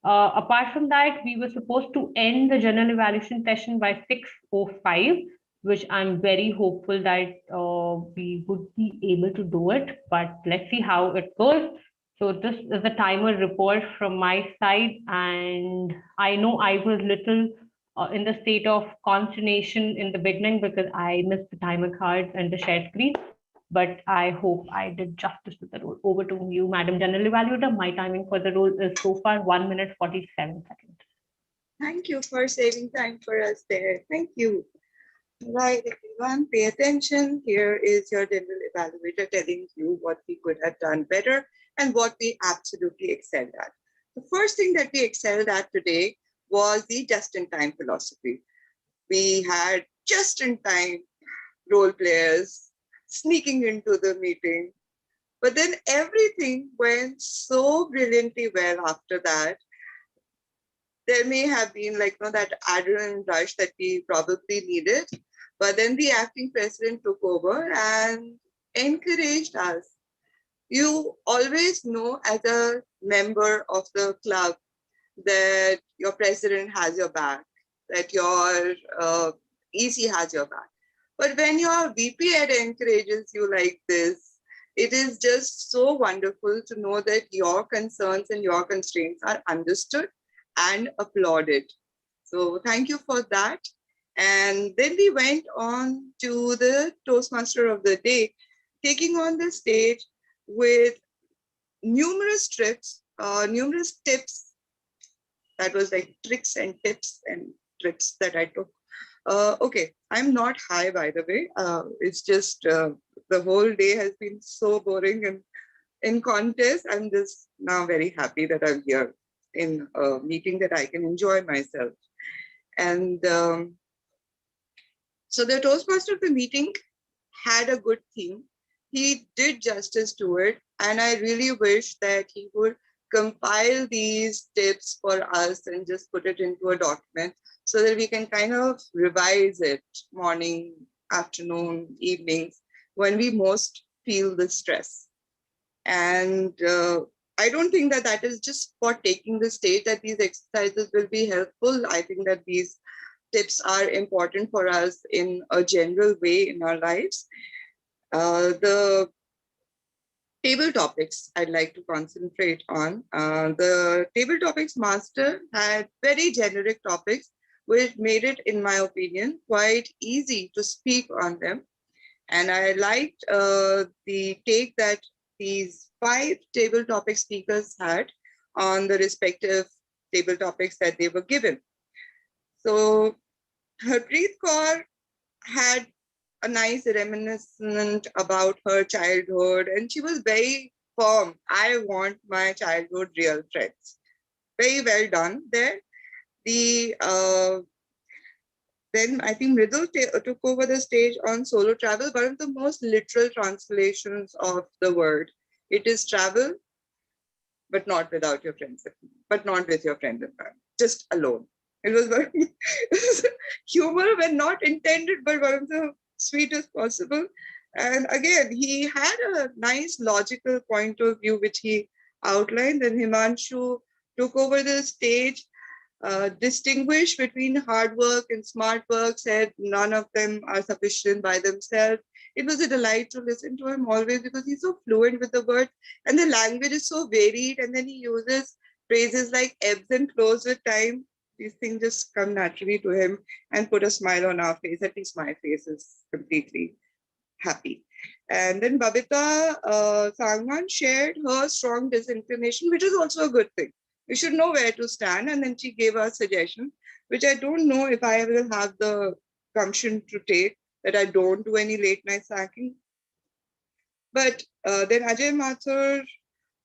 Apart from that, we were supposed to end the general evaluation session by 6:05, which I'm very hopeful that we would be able to do it, but let's see how it goes. So this is the timer report from my side, and I know I was little in the state of consternation in the beginning because I missed the timer cards and the share screen, but I hope I did justice to the role. Over to you, Madam General Evaluator. My timing for the role is so far 1 minute 47 seconds. Thank you for saving time for us there. Thank you. Right, everyone, pay attention. Here is your general evaluator telling you what we could have done better and what we absolutely excelled at. The first thing that we excelled at today was the just-in-time philosophy. We had just-in-time role players sneaking into the meeting, but then everything went so brilliantly well after that. There may have been that adrenaline rush that we probably needed, but then the acting president took over and encouraged us. You always know as a member of the club that your president has your back, that your EC has your back. But when your VP Ed encourages you like this, it is just so wonderful to know that your concerns and your constraints are understood and applauded. So thank you for that. And then we went on to the Toastmaster of the day, taking on the stage with numerous tips. That was like tricks and tips and trips that I took. Okay, I'm not high, by the way. It's just the whole day has been so boring and in contest. I'm just now very happy that I'm here in a meeting that I can enjoy myself. And so the Toastmaster of the meeting had a good theme. He did justice to it. And I really wish that he would compile these tips for us and just put it into a document so that we can kind of revise it morning, afternoon, evenings, when we most feel the stress. And I don't think that that is just for taking the stage that these exercises will be helpful. I think that these tips are important for us in a general way in our lives. The table topics I'd like to concentrate on. The table topics master had very generic topics, which made it, in my opinion, quite easy to speak on them. And I liked the take that these 5 table topic speakers had on the respective table topics that they were given. So Harpreet Kaur had a nice reminiscence about her childhood, and she was very firm. I want my childhood real friends. Very well done there. Then I think Mridul took over the stage on solo travel, one of the most literal translations of the word. It is travel, but not without your friends, but not with your friends and family, just alone. It was very humor when not intended, but one of the sweetest possible. And again, he had a nice logical point of view, which he outlined. And Himanshu took over the stage, distinguished between hard work and smart work, said none of them are sufficient by themselves. It was a delight to listen to him always because he's so fluent with the word and the language is so varied. And then he uses phrases like ebbs and flows with time. These things just come naturally to him and put a smile on our face. At least my face is completely happy. And then Babita Sangwan shared her strong disinclination, which is also a good thing. We should know where to stand. And then she gave us suggestions, which I don't know if I will have the gumption to take, that I don't do any late night snacking. But then Ajay Mathur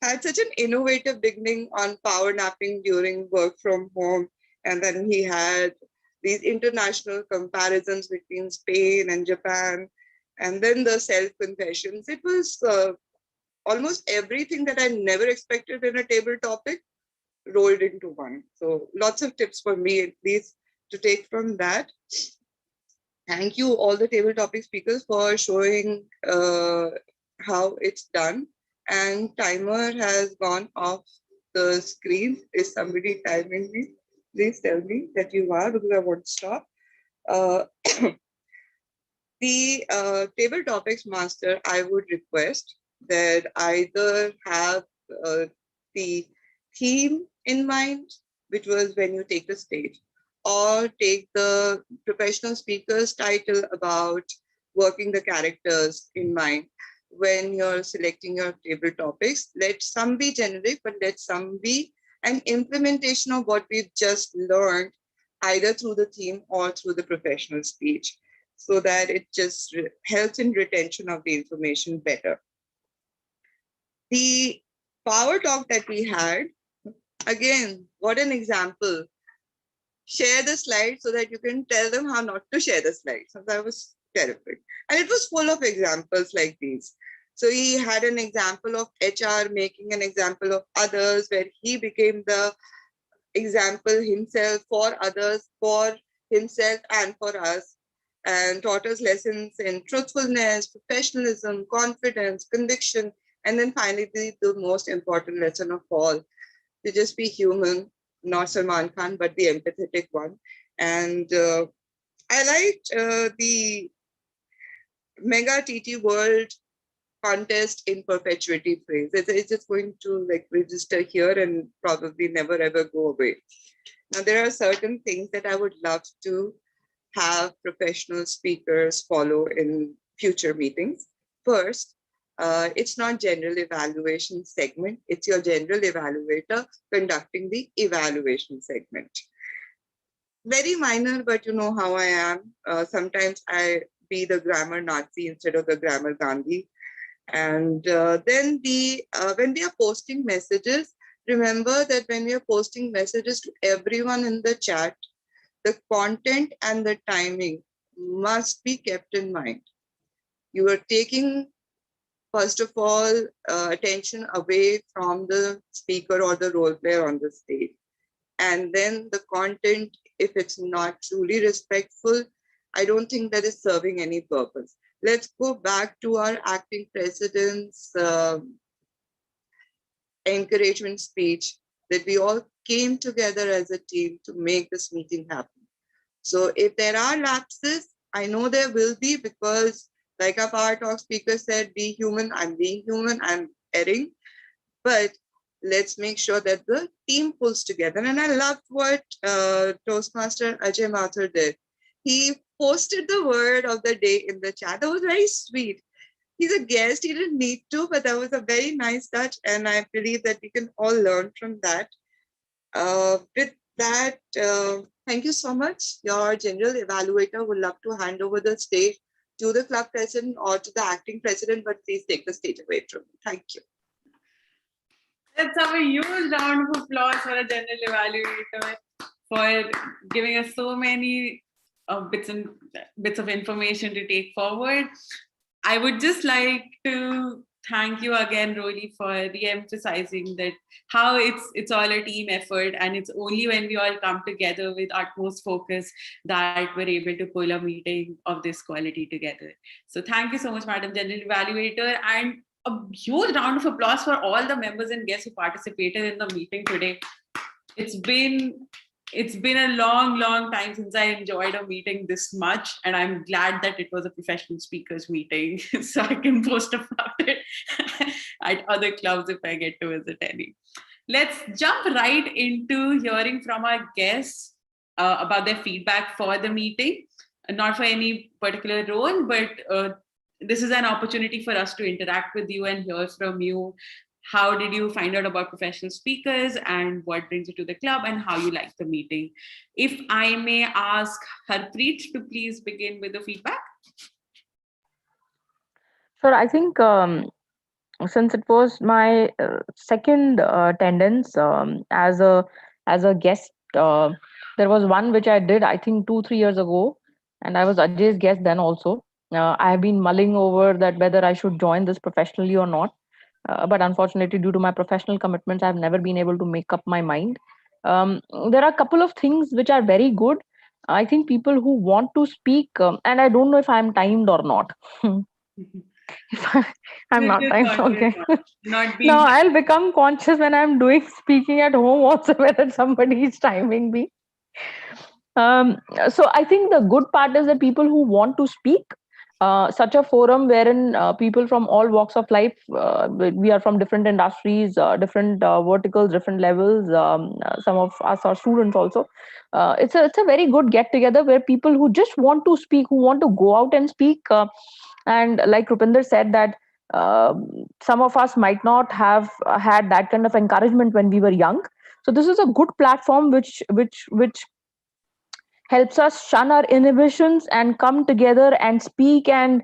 had such an innovative beginning on power napping during work from home. And then he had these international comparisons between Spain and Japan, and then the self-confessions. It was almost everything that I never expected in a table topic rolled into one. So lots of tips for me, at least, to take from that. Thank you, all the table topic speakers, for showing how it's done. And timer has gone off the screen. Is somebody timing me? Please tell me that you are, because I want to stop. The table topics master, I would request that either have the theme in mind, which was when you take the stage, or take the professional speaker's title about working the characters in mind when you're selecting your table topics. Let some be generic, but let some be an implementation of what we've just learned, either through the theme or through the professional speech, so that it just helps in retention of the information better. The power talk that we had, again, what an example. Share the slides so that you can tell them how not to share the slides. So that was terrific. And it was full of examples like these. So he had an example of HR making an example of others, where he became the example himself for others, for himself and for us, and taught us lessons in truthfulness, professionalism, confidence, conviction, and then finally the most important lesson of all, to just be human, not Salman Khan, but the empathetic one. And I liked the Mega TT World contest in perpetuity phrase. It's just going to like register here and probably never ever go away. Now, there are certain things that I would love to have professional speakers follow in future meetings. First, it's not general evaluation segment, it's your general evaluator conducting the evaluation segment. Very minor, but you know how I am. Sometimes I be the grammar Nazi instead of the grammar Gandhi. And then when we are posting messages, remember that when we are posting messages to everyone in the chat, the content and the timing must be kept in mind. You are taking, first of all, attention away from the speaker or the role player on the stage. And then the content, if it's not truly respectful, I don't think that is serving any purpose. Let's go back to our acting president's encouragement speech, that we all came together as a team to make this meeting happen. So if there are lapses, I know there will be, because like our Power Talk speaker said, be human, I'm being human, I'm erring, but let's make sure that the team pulls together. And I loved what Toastmaster Ajay Mathur did. He posted the word of the day in the chat. That was very sweet. He's a guest, he didn't need to, but that was a very nice touch. And I believe that we can all learn from that. With that, thank you so much. Your general evaluator would love to hand over the stage to the club president or to the acting president, but please take the stage away from me. Thank you. Let's have a huge round of applause for a general evaluator for giving us so many bits of information to take forward. I would just like to thank you again, Roly, for re-emphasizing that how it's all a team effort, and it's only when we all come together with utmost focus that we're able to pull a meeting of this quality together. So thank you so much, Madam General Evaluator, and a huge round of applause for all the members and guests who participated in the meeting today. It's been a long time since I enjoyed a meeting this much, and I'm glad that it was a professional speakers meeting so I can post about it at other clubs if I get to visit any. Let's jump right into hearing from our guests about their feedback for the meeting, not for any particular role, but this is an opportunity for us to interact with you and hear from you. How did you find out about professional speakers, and what brings you to the club, and how you liked the meeting? If I may ask Harpreet to please begin with the feedback. Sure, I think since it was my second attendance as a guest, there was one which I did, I think 2-3 years ago, and I was Ajay's guest then also. I have been mulling over that whether I should join this professionally or not, but unfortunately, due to my professional commitments, I've never been able to make up my mind. There are a couple of things which are very good. I think people who want to speak, and I don't know if I'm timed or not. I'm not You're timed. conscious, Okay. not being Now I'll become conscious when I'm doing speaking at home also whether somebody is timing me. So I think the good part is that people who want to speak, such a forum wherein people from all walks of life, we are from different industries, different verticals, different levels. Some of us are students also. It's a very good get together where people who just want to speak, who want to go out and speak, and like Rupinder said that some of us might not have had that kind of encouragement when we were young. So this is a good platform which helps us shun our inhibitions and come together and speak, and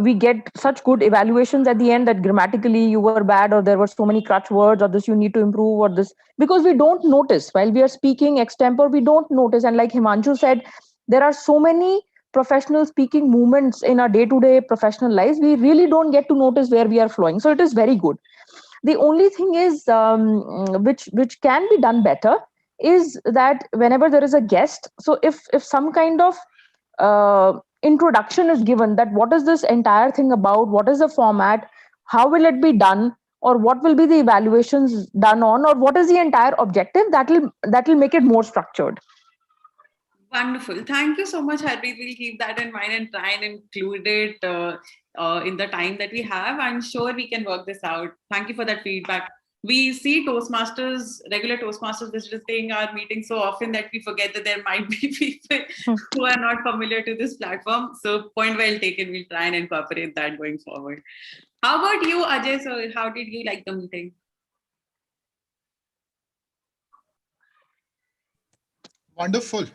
we get such good evaluations at the end that grammatically you were bad, or there were so many crutch words, or this you need to improve, or this, because we don't notice while we are speaking extempore, we don't notice. And like Himanshu said, there are so many professional speaking movements in our day-to-day professional lives, we really don't get to notice where we are flowing. So it is very good. The only thing is which can be done better is that whenever there is a guest, so if some kind of introduction is given, that what is this entire thing about, what is the format, how will it be done, or what will be the evaluations done on, or what is the entire objective, that will make it more structured. Wonderful. Thank you so much, Harpreet. We'll keep that in mind and try and include it in the time that we have. I'm sure we can work this out. Thank you for that feedback. We see Toastmasters, regular Toastmasters visiting our meetings so often that we forget that there might be people who are not familiar to this platform. So point well taken. We'll try and incorporate that going forward. How about you, Ajay? So how did you like the meeting? Wonderful.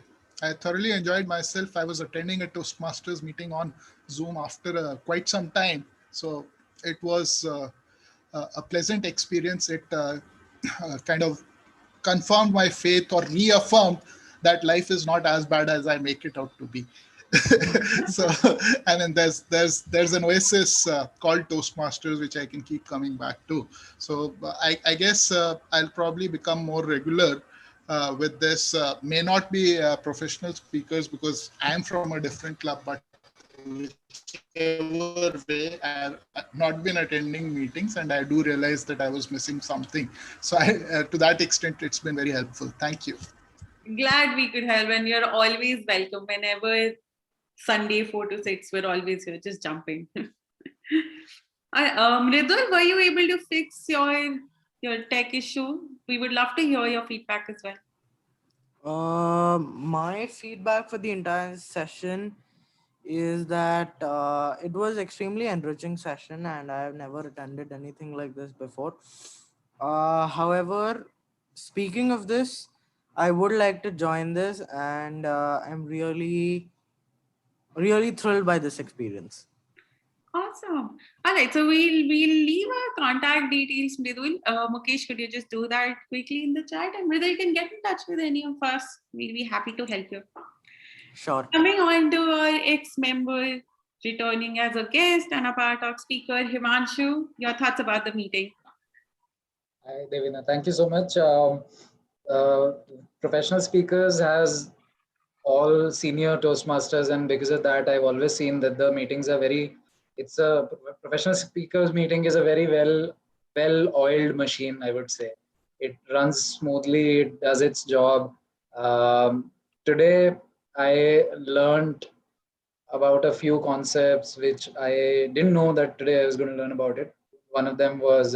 I thoroughly enjoyed myself. I was attending a Toastmasters meeting on Zoom after quite some time. So it was a pleasant experience. It kind of confirmed my faith, or reaffirmed that life is not as bad as I make it out to be. So, and then there's an oasis called Toastmasters, which I can keep coming back to. So I guess I'll probably become more regular with this. May not be professional speakers because I'm from a different club, but whichever way, I've not been attending meetings, and I do realize that I was missing something. So to that extent, it's been very helpful. Thank you. Glad we could help, and you're always welcome. Whenever Sunday 4 to 6, we're always here, just jumping. Mridul, were you able to fix your tech issue? We would love to hear your feedback as well. My feedback for the entire session is that it was extremely enriching session, and I have never attended anything like this before. However, speaking of this, I would like to join this, and I'm really thrilled by this experience. Awesome. All right, so we'll leave our contact details, Mridul. Mukesh, could you just do that quickly in the chat? And Mridul, you can get in touch with any of us. We'll be happy to help you. Sure. Coming on to our ex-member, returning as a guest and a part of speaker, Himanshu, your thoughts about the meeting? Hi, Devina. Thank you so much. Professional Speakers has all senior Toastmasters, and because of that, I've always seen that the meetings are it's a professional speakers meeting is a very well-oiled machine, I would say. It runs smoothly, it does its job. Today, I learned about a few concepts which I didn't know that today I was going to learn about it. One of them was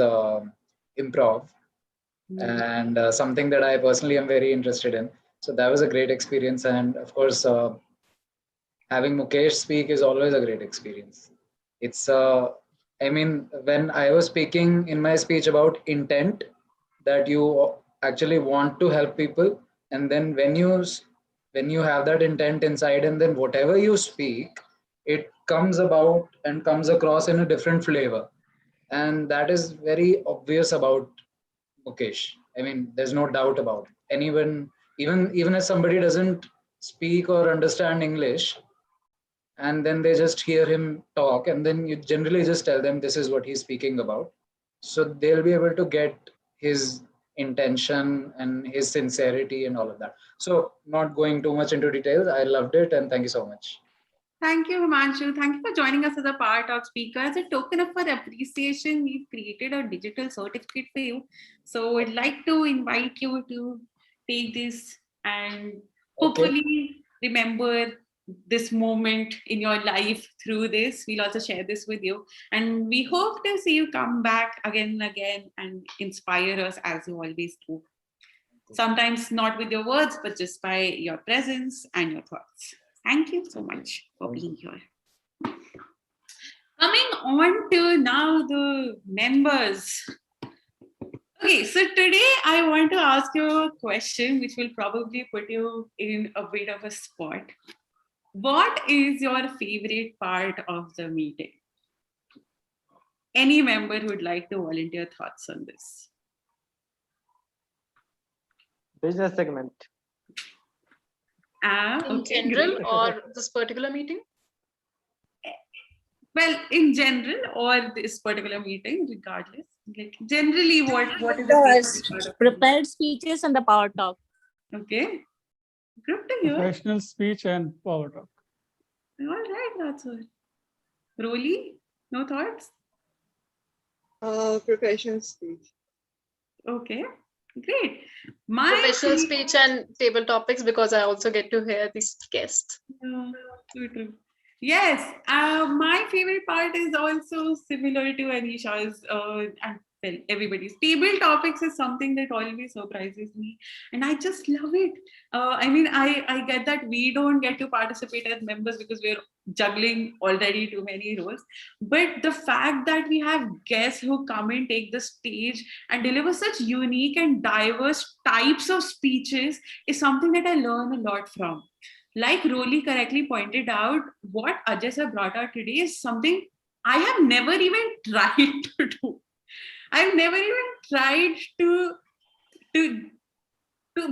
improv, and something that I personally am very interested in. So that was a great experience. And of course, having Mukesh speak is always a great experience. It's, I mean, when I was speaking in my speech about intent, that you actually want to help people. And then when you have that intent inside, and then whatever you speak, it comes about and comes across in a different flavor. And that is very obvious about Mukesh. I mean, there's no doubt about it. Anyone, even if somebody doesn't speak or understand English, and then they just hear him talk, and then you generally just tell them this is what he's speaking about. So they'll be able to get his intention and his sincerity and all of that. So not going too much into details, I loved it, and thank you so much. Thank you, Himanshu. Thank you for joining us as a part of Speaker. As a token of our appreciation, we've created a digital certificate for you. So I'd like to invite you to take this and hopefully remember this moment in your life through this. We'll also share this with you. And we hope to see you come back again and again and inspire us as you always do. Sometimes not with your words, but just by your presence and your thoughts. Thank you so much for being here. Coming on to now the members. Okay, so today I want to ask you a question which will probably put you in a bit of a spot. What is your favorite part of the meeting? Any member who would like to volunteer thoughts on this? Business segment. In general or this particular meeting? Well, in general or this particular meeting, regardless. Like generally, what is the prepared speeches and the power talk? Okay. Good to hear. Professional speech and power talk. All right, that's all. Rolly, no thoughts? Professional speech. Okay, great. Professional speech and table topics, because I also get to hear these guests. True. Yes, my favorite part is also similar to Anisha's and well, everybody's. Table topics is something that always surprises me, and I just love it. I mean, I get that we don't get to participate as members because we're juggling already too many roles, but the fact that we have guests who come and take the stage and deliver such unique and diverse types of speeches is something that I learn a lot from. Like Rolly correctly pointed out, what Ajay sir brought out today is something I have never even tried to do. I've never even tried to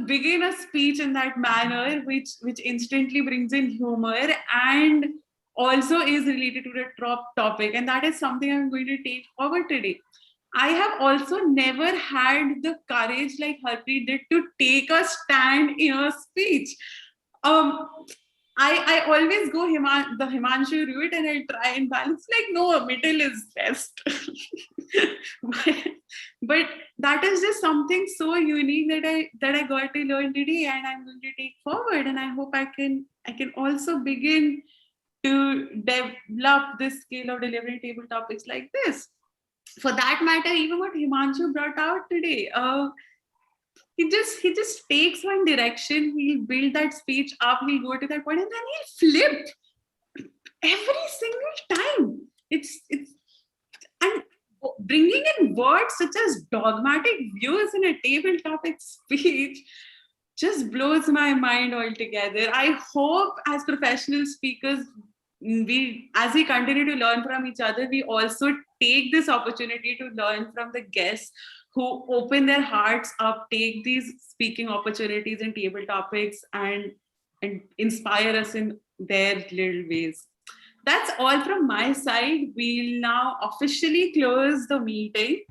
begin a speech in that manner, which instantly brings in humor and also is related to the top topic. And that is something I'm going to take forward today. I have also never had the courage like Harpreet did to take a stand in a speech. I always go the Himanshu route and I try and balance like, no, middle is best. but that is just something so unique that I got to learn today and I'm going to take forward. And I hope I can also begin to develop this skill of delivering table topics like this. For that matter, even what Himanshu brought out today, he just takes one direction, he'll build that speech up, he'll go to that point, and then he'll flip every single time. It's and bringing in words such as dogmatic views in a table topic speech just blows my mind altogether. I hope as professional speakers, as we continue to learn from each other, we also take this opportunity to learn from the guests who open their hearts up, take these speaking opportunities and table topics and inspire us in their little ways. That's all from my side. We'll now officially close the meeting.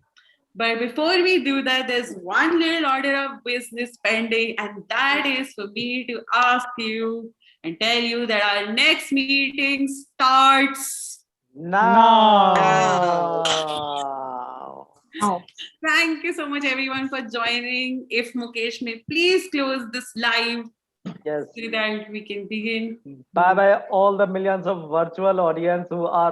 But before we do that, there's one little order of business pending, and that is for me to ask you and tell you that our next meeting starts now. Thank you so much, everyone, for joining. If Mukesh may please close this live, yes, so that we can begin. Bye bye, all the millions of virtual audience who are